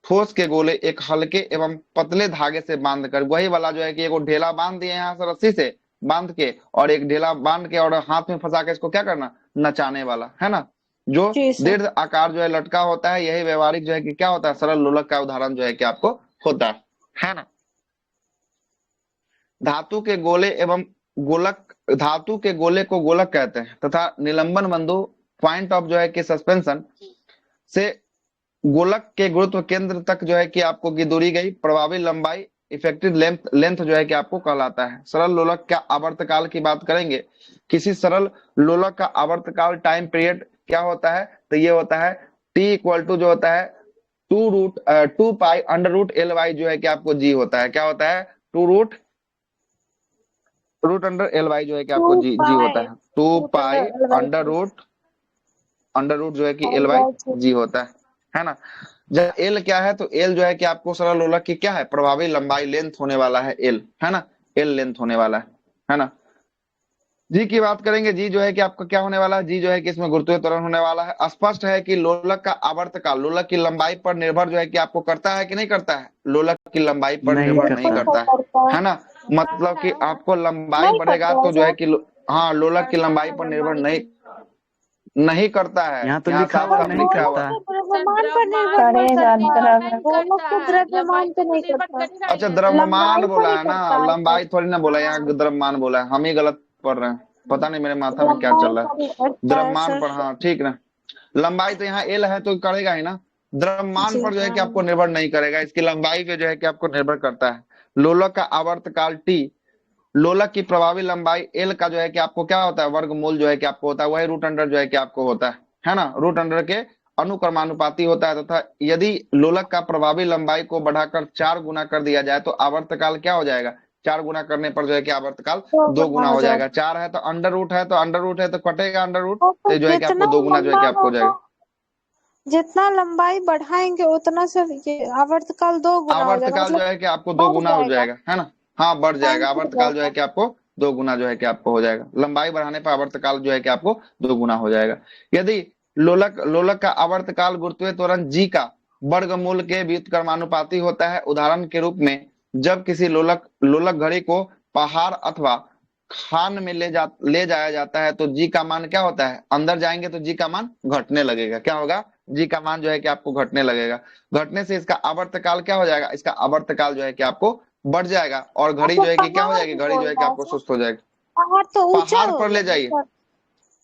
ठोस के गोले एक हल्के एवं पतले धागे से बांधकर, वही वाला जो है कि एक ढेला बांध दिए यहाँ से रस्सी से बांध के और एक ढेला बांध के और हाथ में फंसा के इसको क्या करना, नचाने वाला, है ना, जो दीर्घ आकार जो है लटका होता है, यही व्यवहारिक जो है कि क्या होता है, सरल लोलक का उदाहरण जो है कि आपको होता है ना। धातु के गोले को गोलक कहते हैं तथा निलंबन बंधु पॉइंट ऑफ जो है कि सस्पेंशन से गोलक के गुरुत्व केंद्र तक जो है कि आपको की दूरी गई प्रभावी लंबाई इफेक्टिव लेंथ जो है कि आपको कहलाता है। सरल लोलक का आवर्तकाल की बात करेंगे, किसी सरल लोलक का आवर्तकाल टाइम पीरियड क्या होता है, तो ये होता है t इक्वल टू जो होता है 2 पाई √LY जो है कि आपको g होता है, क्या होता है, रूट अंडर LY जो है कि आपको जी होता है, 2 पाई अंडर रूट जो है कि LY जी होता है ना। जब एल क्या है, तो एल जो है कि आपको सरल लोलक की क्या है, प्रभावी लंबाई लेंथ होने वाला है एल, है ना, एल लेंथ होने वाला है ना। जी की बात करेंगे, जी जो है कि आपका क्या होने वाला है, जी जो है कि इसमें गुरुत्वीय त्वरण होने वाला है। स्पष्ट है कि लोलक का आवर्तकाल लोलक की लंबाई पर निर्भर जो है कि आपको करता है कि नहीं करता है, लोलक की लंबाई पर निर्भर नहीं करता है ना। मतलब कि आपको लंबाई बढ़ेगा तो जो है कि हाँ, लोलक की लंबाई पर निर्भर नहीं करता है, यहाँ तो लिखा हुआ नहीं करता है। अच्छा, द्रव्यमान बोला है ना, लंबाई थोड़ी ना बोला, यहाँ द्रव्यमान बोला है, हम ही गलत पढ़ रहे हैं, पता नहीं मेरे माथा में क्या चल रहा है। द्रव्यमान पर, हाँ ठीक ना, लंबाई तो यहाँ एल है तो करेगा ही ना, द्रव्यमान पर जो है कि आपको निर्भर नहीं करेगा, इसकी लंबाई पे जो है कि आपको निर्भर करता है। लोलक का आवर्तकाल टी, लोलक की प्रभावी लंबाई एल का जो है कि आपको क्या होता है, वर्गमूल जो है कि आपको होता है, वही रूट अंडर जो है कि आपको होता है ना, रूट अंडर के अनुक्रमानुपाती होता है तथा यदि लोलक का प्रभावी लंबाई को बढ़ाकर 4 गुना कर दिया जाए तो आवर्तकाल क्या हो जाएगा, 4 गुना करने पर जो है कि आवर्तकाल 2 गुना हो जाएगा। 4 है तो अंडर रूट है तो कटेगा अंडर रूट, तो जो है कि आपको 2 गुना जो है कि आपको हो जाएगा। जितना लंबाई बढ़ाएंगे उतना सर ये आवर्तकाल 2 गुना हो जाएगा, आवर्तकाल जो है कि आपको 2 गुना हो जाएगा, है ना, हाँ बढ़ जाएगा, आवर्तकाल जो है कि आपको 2 गुना जो है कि आपको हो जाएगा, लंबाई बढ़ाने पर आवर्तकाल जो है कि आपको 2 गुना हो जाएगा। यदि लोलक का आवर्तकाल गुरुत्वीय त्वरण जी का वर्गमूल के व्युत्क्रमानुपाती होता है, उदाहरण के रूप में जब किसी लोलक घड़ी को पहाड़ अथवा खान में ले जाया जाता है तो जी का मान क्या होता है, अंदर जाएंगे तो जी का मान घटने लगेगा, क्या होगा, जी का मान जो है कि आपको घटने लगेगा। घटने से इसका आवर्तकाल क्या हो जाएगा, इसका आवर्तकाल जो है कि आपको बढ़ जाएगा और घड़ी अच्छा, जो है कि क्या हो पहाड़ जाएगी, भी घड़ी जो बोल है कि रहा है आपको सर। सुस्त हो जाएगी। पहाड़ तो ऊंचा पहाड़ हो पर गया ले ना जाइए। सर।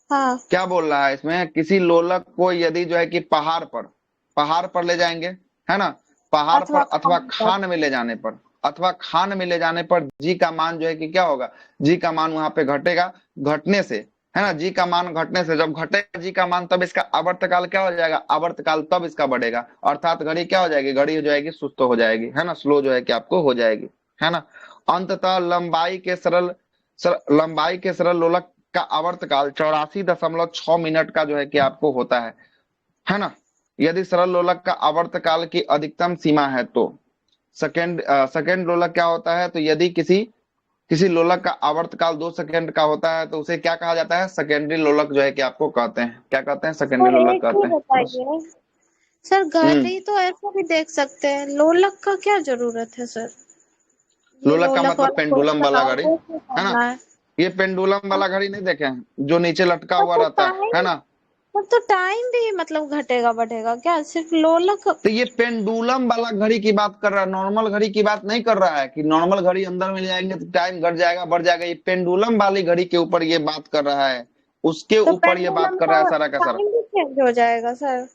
हाँ। क्या बोल रहा है इसमें, किसी लोलक को यदि जो है कि पहाड़ पर ले जाएंगे, है ना, पहाड़ पर अथवा अथवा खाली पर। खान में ले जाने पर, अथवा खान में ले जाने पर जी का मान जो है कि क्या होगा, जी का मान वहां पे घटेगा। घटने से, है ना, जी का मान घटने से, जब घटेगा जी का मान तब इसका आवर्तकाल क्या हो जाएगा, आवर्तकाल तब इसका बढ़ेगा, अर्थात घड़ी क्या हो जाएगी, घड़ी हो जाएगी सुस्त हो जाएगी, है ना, स्लो जो है कि आपको हो जाएगी, है ना। अंततः लंबाई के सरल लोलक का आवर्तकाल 84.6 मिनट का जो है कि आपको होता है ना। यदि सरल लोलक का आवर्तकाल की अधिकतम सीमा है तो सेकेंड लोलक क्या होता है, तो यदि किसी किसी लोलक का आवर्तकाल 2 सेकेंड का होता है तो उसे क्या कहा जाता है, सेकेंडरी लोलक जो है कि आपको कहते हैं, क्या कहते हैं, सेकेंडरी सर लोलक एक कहते ही हैं बस। बताइए सर, हम्म। घड़ी तो ऐसा भी देख सकते हैं, लोलक का क्या जरूरत है सर? ये लोलक का लोलक मतलब वाला कोर्स पेंडुलम वाला कराओ घड़ी, वो क्यों है ना। करना है? ये पेंडुलम वाला घड़ी नहीं देखे हैं जो नीचे लटका तब हुआ तो रहता है टाइम ना। तब तो टाइम भी मतलब घटेगा बढ़ेगा क्या, सिर्फ लोलक? तो ये पेंडुलम वाला घड़ी की बात कर रहा है, नॉर्मल घड़ी की बात नहीं कर रहा है कि नॉर्मल घड़ी अंदर में जाएंगे तो टाइम घट जाएगा बढ़ जाएगा। ये पेंडुलम वाली घड़ी के ऊपर ये बात कर रहा है, उसके तो ऊपर ये बात पेंडुलम कर रहा का है सारा का सारा। टाइम भी चेंज हो जाएगा सर?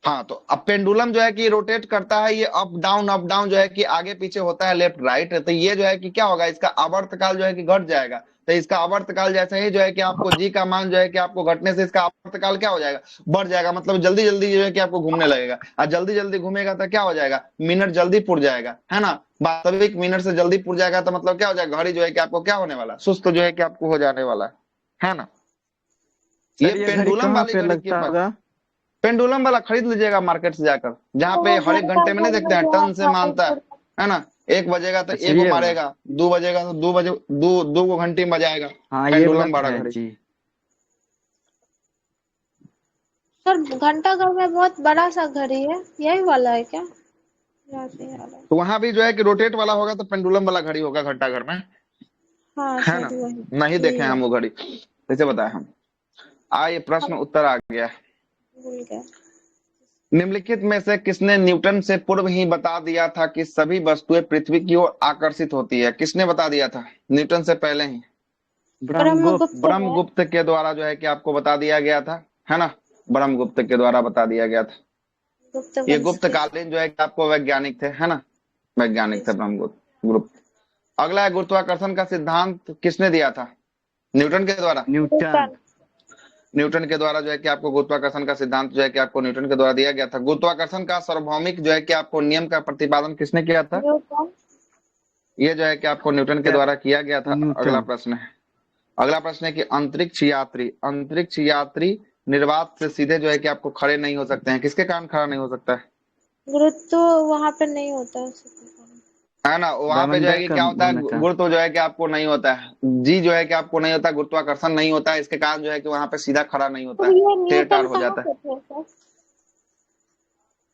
हाँ, तो अब पेंडुलम जो है कि रोटेट करता है, ये अप डाउन जो है कि आगे पीछे होता है, लेफ्ट राइट, तो ये जो है कि क्या होगा, इसका आवर्तकाल जो है कि घट जाएगा। तो इसका आवर्तकाल जैसे ही जो है कि आपको जी का मान जो है कि आपको घटने से इसका आवर्तकाल क्या हो जाएगा, बढ़ जाएगा, मतलब जल्दी जल्दी जो है कि आपको घूमने लगेगा, और जल्दी जल्दी घूमेगा तो क्या हो जाएगा, मिनट जल्दी पुर जाएगा, है ना। वास्तविक मिनट से जल्दी पुर जाएगा तो मतलब क्या हो जाएगा, घड़ी जो है कि आपको क्या होने वाला, सुस्त जो है कि आपको हो जाने वाला है ना। ये सर ये घड़ी पेंडुलम कहाँ वाली पे घड़ी की लगता होगा? पेंडुलम वाला खरीद लीजिएगा मार्केट से जाकर, जहाँ तो पे वो हर एक घंटा घंटे में नहीं घर में देखते हैं जो टन से आता है मानता है ना। 1 बजेगा तो अच्छा एक वो ये वाला। मारेगा, 2 बजेगा तो 2 बजे, दो को घंटी में बजाएगा। हाँ ये वाला पेंडुलम तो बड़ा है घड़ी। जी। सर, घंटा घर में बहुत बड़ा सा घड़ी है, यही वाला है क्या? याद नहीं आ रहा। तो वहां भी जो है कि रोटेट वाला होगा तो पेंडुलम वाला घड़ी होगा घंटा घर में, हाँ है ना। सर, वही नहीं देखे यही हैं है। हम वो घड़ी, कैसे बताए हम। ये प्रश्न अब उत्तर आ गया। भूल गए। निम्नलिखित में से किसने न्यूटन से पूर्व ही बता दिया था कि सभी वस्तुएं पृथ्वी की ओर आकर्षित होती है, किसने बता दिया था न्यूटन से पहले ही। ब्रह्मगुप्त। ब्रह्मगुप्त है। ब्रह्मगुप्त के द्वारा जो है कि आपको बता दिया गया था, है ना, ब्रह्मगुप्त के द्वारा बता दिया गया था। गुप्त ये वंश गुप्त के। कालीन जो है कि आपको वैज्ञानिक थे, है ना, वैज्ञानिक थे ब्रह्मगुप्त गुप्त। अगला है, गुरुत्वाकर्षण का सिद्धांत किसने दिया था, न्यूटन के द्वारा। न्यूटन। न्यूटन। न्यूटन के द्वारा जो है कि आपको गुरुत्वाकर्षण का सिद्धांत जो है कि आपको न्यूटन के द्वारा दिया गया था। गुरुत्वाकर्षण का सार्वभौमिक जो है कि आपको नियम का प्रतिपादन किसने किया था, न्यूटन। ये जो है कि आपको न्यूटन के क्या? द्वारा किया गया था। अगला न्यूटन। प्रश्न है, अगला प्रश्न है कि अंतरिक्ष यात्री निर्वात से सीधे जो है कि आपको खड़े नहीं हो सकते हैं, किसके कारण खड़ा नहीं हो सकता है। गुरुत्व वहां पे नहीं होता है है ना, वहां पे जो है वायुमंडल कि का क्या होता है, होने का। गुरुत्व जो है कि आपको नहीं होता है, जी जो है कि आपको नहीं होता, गुरुत्वाकर्षण नहीं होता है, इसके कारण जो है कि वहां पे सीधा खड़ा नहीं होता तो है, ये टेढ़ टाढ़ न्यूटन हो कहाँ जाता पे थे सर?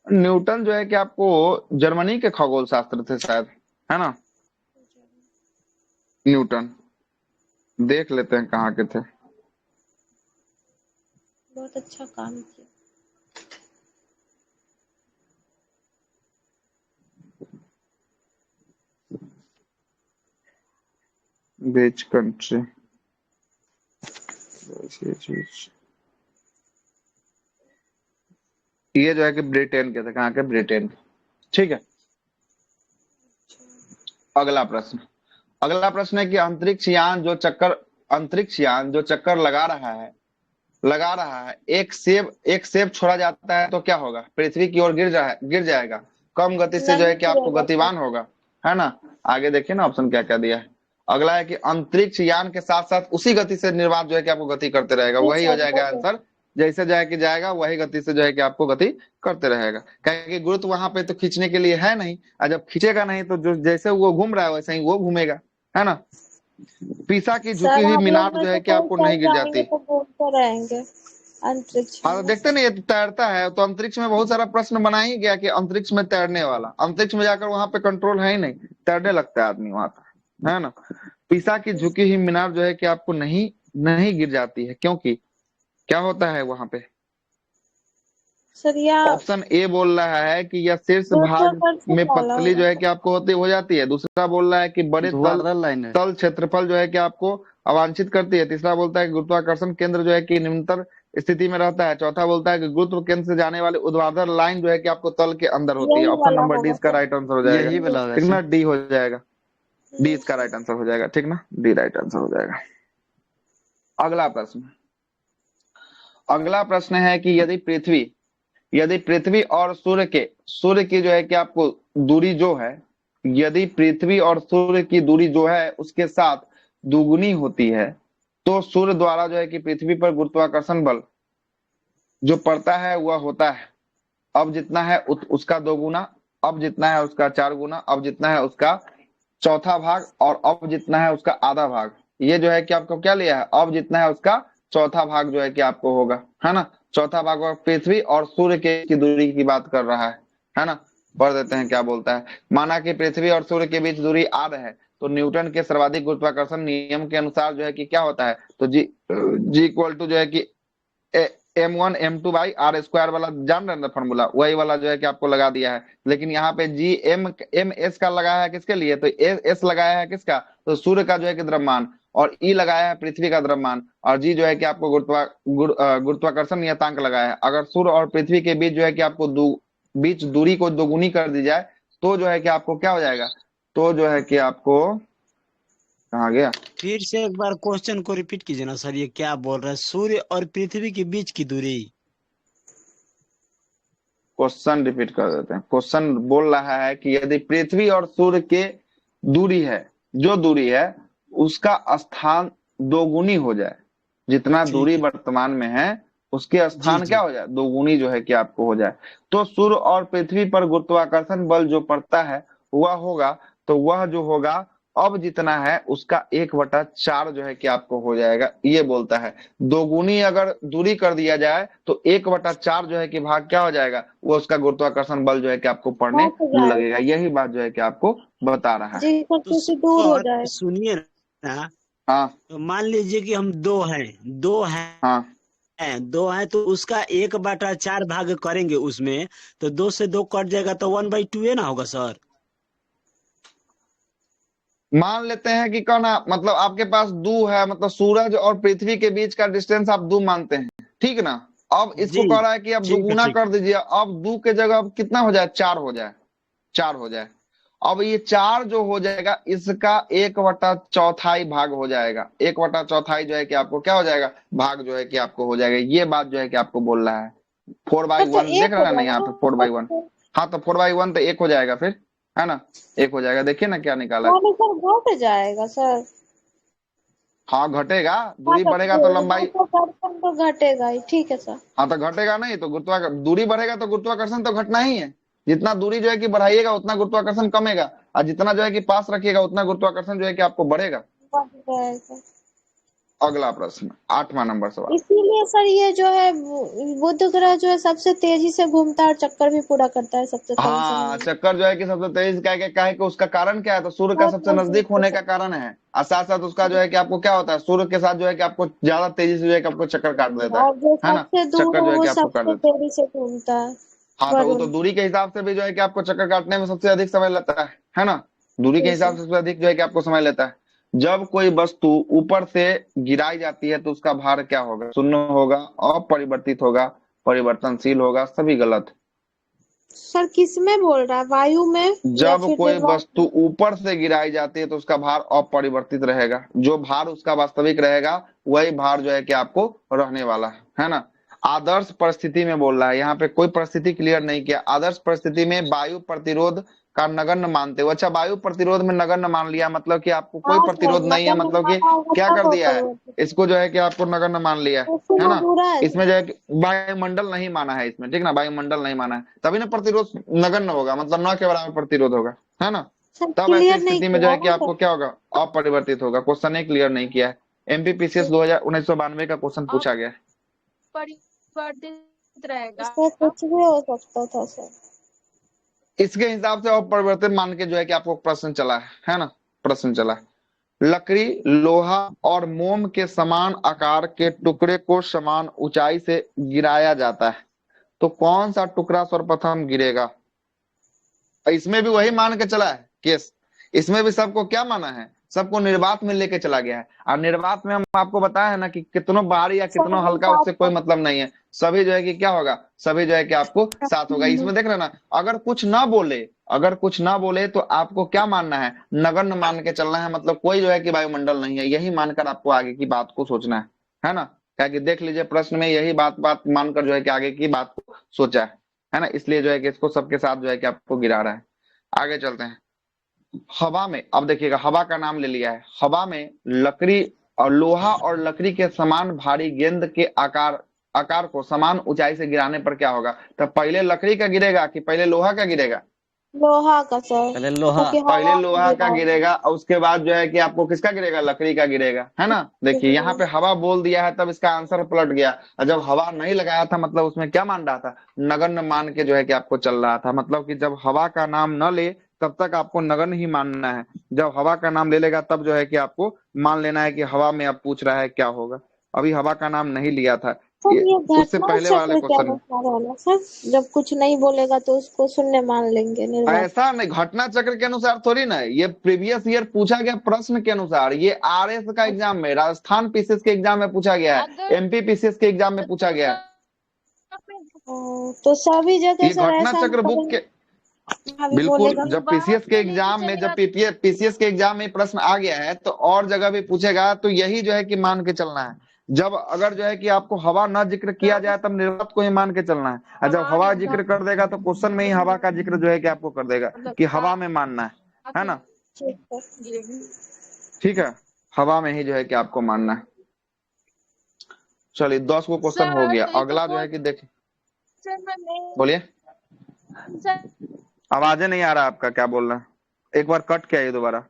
है। न्यूटन जो है कि आपको जर्मनी के खगोल शास्त्र थे शायद, है ना। न्यूटन देख लेते हैं कहाँ के थे। बहुत अच्छा काम किया। बीच कंट्री, ये जो है कि ब्रिटेन के थे, कहाँ के, ब्रिटेन के। ठीक है। अगला प्रश्न, अगला प्रश्न है कि अंतरिक्ष यान जो चक्कर लगा रहा है, एक सेब छोड़ा जाता है तो क्या होगा, पृथ्वी की ओर गिर जाएगा, कम गति से जो है नहीं कि आपको गिरेगा सर। गतिवान होगा, है ना। आगे देखिए ना ऑप्शन क्या क्या दिया है। अगला है कि अंतरिक्ष यान के साथ साथ उसी गति से निर्वात जो है कि आपको गति करते रहेगा, जी वही हो सर, जाएगा वही। आंसर। जैसे जाए कि जाएगा वही गति से जो है कि आपको गति करते रहेगा, क्योंकि गुरुत्व वहां पे तो खींचने के लिए है नहीं, और जब खींचेगा नहीं तो जो जैसे वो घूम रहा है वैसे ही वो घूमेगा, है ना। पीसा की झुकी सर, हुई हम लोग मीनार में जो से है कि कोई आपको चल नहीं गिर जाएंगे जाती। तो घूमते रहेंगे अंतरिक्ष हाँ, तो में। देखते नहीं, ये तो तैरता है, तो अंतरिक्ष में बहुत सारा प्रश्न बना ही गया कि अंतरिक्ष में तैरने वाला, अंतरिक्ष में जाकर वहां पे कंट्रोल है ही नहीं, तैरने लगता है आदमी वहां पर, है ना। पीसा की झुकी हुई मीनार जो है कि आपको नहीं नहीं गिर जाती है, क्योंकि क्या होता है वहां पे, सर या ऑप्शन ए बोल रहा है कि यह शीर्ष भाग गुरुत्वाकर्षण में वाला पतली जो है होगा। कि आपको होती हो जाती है। दूसरा बोल रहा है कि बड़े ध्रुवीय लाइन है। तल क्षेत्रफल जो है कि आपको अवांछित करती है। तीसरा बोलता है कि गुरुत्वाकर्षण केंद्र जो है कि निम्नतर स्थिति में रहता है। चौथा बोलता है कि गुरुत्व केंद्र से जाने वाली ऊर्ध्वाधर लाइन जो है कि आपको तल के अंदर होती है। यही ऑप्शन वाला नंबर डी होगा इसका सर। राइट आंसर हो जाएगा। यही वाला ठीक वैसे। ना, डी हो जाएगा। डी इसका राइट आंसर हो जाएगा। ठीक ना, डी राइट आंसर हो जाएगा। अगला प्रश्न, अगला प्रश्न है कि यदि पृथ्वी और सूर्य की जो है कि आपको दूरी जो है, यदि पृथ्वी और सूर्य की दूरी जो है उसके साथ दुगुनी होती है तो सूर्य द्वारा जो है कि पृथ्वी पर गुरुत्वाकर्षण बल जो पड़ता है वह होता है अब जितना है उसका 2 गुना, अब जितना है उसका 4 गुना, अब जितना है उसका चौथा भाग, और अब जितना है उसका आधा भाग। ये जो है कि आपको क्या लिया है, अब जितना है उसका चौथा भाग जो है कि आपको होगा, है ना। चौथा भाग और पृथ्वी और सूर्य की दूरी की बात कर रहा है ना। पढ़ देते हैं क्या बोलता है। माना कि पृथ्वी और सूर्य के बीच दूरी r है तो न्यूटन के सर्वाधिक गुरुत्वाकर्षण नियम के अनुसार जो है कि क्या होता है, तो जी इक्वल टू जो है कि m1 m2/r² वाला जान रहे हैं ना फॉर्मूला, वही वाला जो है कि आपको लगा दिया है। लेकिन यहाँ पे जी एम एस का लगाया है किसके लिए, तो एस लगाया है किसका, तो सूर्य का जो है कि द्रव्यमान, और ई लगाया है पृथ्वी का द्रव्यमान, और जी जो है कि आपको गुरुत्वाकर्षण नियतांक लगाया है। अगर सूर्य और पृथ्वी के बीच जो है कि आपको बीच दूरी को दोगुनी कर दी जाए तो जो है कि आपको क्या हो जाएगा, तो जो है कि आपको कहाँ गया, फिर से एक बार क्वेश्चन को रिपीट कीजिए ना सर, ये क्या बोल रहा है, सूर्य और पृथ्वी के बीच की दूरी। क्वेश्चन रिपीट कर देते हैं। क्वेश्चन बोल रहा है कि यदि पृथ्वी और सूर्य के दूरी है, जो दूरी है उसका स्थान 2 गुनी हो जाए, जितना ठीक दूरी है। वर्तमान में है उसके जी स्थान जी। क्या हो जाए, 2 गुनी जो है कि आपको हो जाए, तो सूर्य और पृथ्वी पर गुरुत्वाकर्षण बल जो पड़ता है वह होगा, तो वह जो होगा अब जितना है उसका 1/4 जो है कि आपको हो जाएगा। ये बोलता है 2 गुनी अगर दूरी कर दिया जाए तो 1/4 जो है कि भाग क्या हो जाएगा, वो उसका गुरुत्वाकर्षण बल जो है कि आपको पड़ने बढ़ जाएगा लगेगा। यही बात जो है कि आपको बता रहा है। जी सर, तो क्योंकि दूर हो सर जाए। सुनिए ना, हाँ तो मान लीजिए कि हम दो हाँ। हैं, दो हैं तो उसका 1/4 भाग करेंगे उसमें, तो 2 से 2 कट जाएगा तो 1/2 है ना होगा सर। मान लेते हैं कि कौन मतलब आपके पास दू है, मतलब सूरज और पृथ्वी के बीच का डिस्टेंस आप दू मानते हैं, ठीक ना। अब इसको जी कह रहा है कि अब ठीक है दुगुना ठीक। कर दीजिए, अब दू के जगह अब कितना हो जाए, 4 हो जाए, 4 हो जाए। अब ये 4 जो हो जाएगा इसका 1/4 भाग हो जाएगा, 1/4 जो है कि आपको क्या हो जाएगा, भाग जो है कि आपको हो जाएगा। ये बात जो है कि आपको बोल रहा है। फोर बाई सर तो वन देख एक हो रहे हैं ना यहाँ पे, 4/1। जाएगा। हाँ तो 4/1 तो 1 हो जाएगा फिर, है ना, 1 हो जाएगा। देखिए ना क्या निकाला है। यानी सर घट जाएगा सर। हाँ घटेगा, हाँ दूरी तो बढ़ेगा तो लंबाई, गुरुत्वाकर्षण तो घटेगा ही, ठीक है सर। हाँ तो घटेगा नहीं तो दूरी बढ़ेगा तो गुरुत्वाकर्षण तो घटना ही है। जितना दूरी जो है कि बढ़ाइएगा उतना गुरुत्वाकर्षण कमेगा, और जितना जो है कि पास रखिएगा उतना गुरुत्वाकर्षण जो है कि आपको बढ़ेगा। बढ़ जाएगा। अगला प्रश्न, 8वां नंबर सवाल। इसीलिए सर ये जो है बुध ग्रह जो है सबसे तेजी से घूमता है और चक्कर भी पूरा करता है सबसे कम समय हाँ में। चक्कर जो है कि सबसे तेज क्या है कि उसका कारण क्या है, तो सूर्य का बहुत सबसे नजदीक नजदीक है होने का सर। कारण है, और साथ साथ उसका जो है कि आपको क्या होता है, सूर्य के साथ जो है कि आपको ज्यादा तेजी से जो है कि आपको चक्कर काट देता और जो है ना, सबसे दूर चक्कर है जो है वो कि आपको काट सबसे देता है। देरी से घूमता है। हाँ तो वो तो वरुण। दूरी के हिसाब से भी जो है कि आपको चक्कर काटने में सबसे अधिक समय लगता है ना। दूरी के जी हिसाब सर। से सबसे अधिक जो है कि आपको समय लेता है। जब कोई वस्तु ऊपर से गिराई जाती है तो उसका भार क्या होगा, शून्य होगा, अपरिवर्तित होगा, परिवर्तनशील होगा, सभी गलत। सर किस में बोल रहा है, वायु में या जब फिर कोई निर्वात वस्तु में? ऊपर से गिराई जाती है तो उसका भार अपरिवर्तित रहेगा, जो भार उसका वास्तविक रहेगा वही भार जो है कि आपको रहने वाला है ना। आदर्श परिस्थिति में बोल रहा है, यहाँ पे कोई परिस्थिति क्लियर नहीं किया। आदर्श परिस्थिति में वायु प्रतिरोध का नगण्य मानते हो। अच्छा वायु प्रतिरोध में नगण्य मान लिया, मतलब कि आपको कोई हाँ सर, प्रतिरोध नहीं है, नगण्य मतलब कि माना होगा क्या तब कर वो दिया है, परिवर्तित। इसको जो है कि आपको नगण्य मान लिया तो उसमें है ना। अधूरा है इसमें सर। जो है कि वायुमंडल नहीं माना है इसमें, ठीक ना, वायुमंडल नहीं माना है, तभी ना प्रतिरोध नगण्य होगा, मतलब न के बराबर प्रतिरोध होगा, है ना। सर तब ऐसी क्लियर नहीं स्थिति में जो किया है है कि ना आपको सर। क्या होगा, अपरिवर्तित होगा। क्वेश्चन ने क्लियर नहीं किया है। एमपीपीसीएस 1992 का क्वेश्चन पूछा गया है। परिवर्तित रहेगा। इसमें कुछ भी हो सकता था सर। इसके हिसाब से अपरिवर्तित मान के जो है कि आपको प्रश्न चला है ना, प्रश्न चला है। लकड़ी, लोहा और मोम के समान आकार के टुकड़े को समान ऊंचाई से गिराया जाता है तो कौन सा टुकड़ा सर्वप्रथम गिरेगा? इसमें भी वही मान के चला है केस। इसमें भी सबको क्या माना है? सबको निर्वात में लेके चला गया है। और निर्वात में हम आपको बताया है ना कि कितनों भारी या कितनों सभी हल्का साथ उससे कोई मतलब नहीं है। सभी जो है कि क्या होगा, सभी जो है कि आपको साथ होगा। में। इसमें देख रहे ना, अगर कुछ ना बोले, अगर कुछ ना बोले तो आपको क्या मानना है? नगण्य मान के चलना है, मतलब कोई जो है कि वायुमंडल नहीं है, यही मानकर आपको आगे की बात को सोचना है ना? क्या कि देख लीजिए प्रश्न में यही बात बात मानकर जो है कि आगे की बात को सोचा है ना? इसलिए जो है कि इसको सबके साथ जो है कि आपको गिरा रहा है। आगे चलते हैं। हवा में, अब देखिएगा हवा का नाम ले लिया है। हवा में लकड़ी और लोहा और लकड़ी के समान भारी गेंद के आकार आकार को समान ऊंचाई से गिराने पर क्या होगा? तो पहले लकड़ी का गिरेगा कि पहले लोहा का गिरेगा? लोहा का सर, पहले लोहा। क्योंकि पहले हवा में लोहा का गिरा है। गिरेगा और उसके बाद जो है कि आपको किसका गिरेगा? लकड़ी का गिरेगा, है ना? देखिए यहाँ पे हवा बोल दिया है, तब इसका आंसर पलट गया। और जब हवा नहीं लगाया था, मतलब उसमें क्या मान रहा था? नगण्य मान के जो है कि आपको चल रहा था। मतलब कि जब हवा का नाम न ले तब तक आपको नगण्य ही मानना है। जब हवा का नाम ले लेगा तब जो है कि आपको मान लेना है कि हवा में अब पूछ रहा है क्या होगा। अभी हवा का नाम नहीं लिया था। सर ये ये उससे घटना पहले वाले चक्र क्या क्वेश्चन में बता रहा है सर? जब कुछ नहीं बोलेगा तो उसको शून्य मान लेंगे निर्वात। ऐसा नहीं, घटना चक्र के अनुसार थोड़ी ना है, ये प्रीवियस ईयर पूछा गया प्रश्न के अनुसार। ये आरएस का एग्जाम में, राजस्थान पीसीएस के एग्जाम में पूछा गया है, अगर एमपी पीसीएस के एग्जाम में पूछा गया है। तो सभी जगह ये सर घटना ऐसा चक्र बुक करेंगे, के अभी बिल्कुल, बोलेगा। जब पीसीएस के एग्जाम में, जब पीसीएस के एग्जाम में प्रश्न आ गया है तो और जगह भी पूछेगा, तो यही जो है कि मान के चलना है। जब अगर जो है कि आपको हवा न जिक्र किया जाए तब निर्वात को ही मान के चलना है, और जब हवा जिक्र कर देगा तो क्वेश्चन में ही हवा का जिक्र जो है कि आपको कर देगा कि हवा में मानना है ना? ठीक है। ठीक है, हवा में ही जो है कि आपको मानना है। चलिए 10 को क्वेश्चन हो गया। अगला जो है कि देखिए, बोलिए, आवाजें नहीं आ रहा आपका, क्या बोल रहा है? एक बार कट के आइए दोबारा।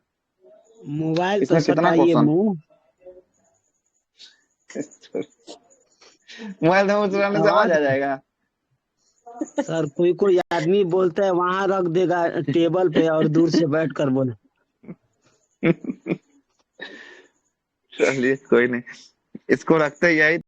मोबाइल तो इसमें कितना सटाइए क्वेश्चन? मुंह। मोबाइल चलाने से आवाज आवाज। आ जाएगा? सर कोई कोई आदमी बोलता है वहां रख देगा टेबल पे और दूर से बैठ कर बोले। चलिए कोई नहीं, इसको रखते ही यही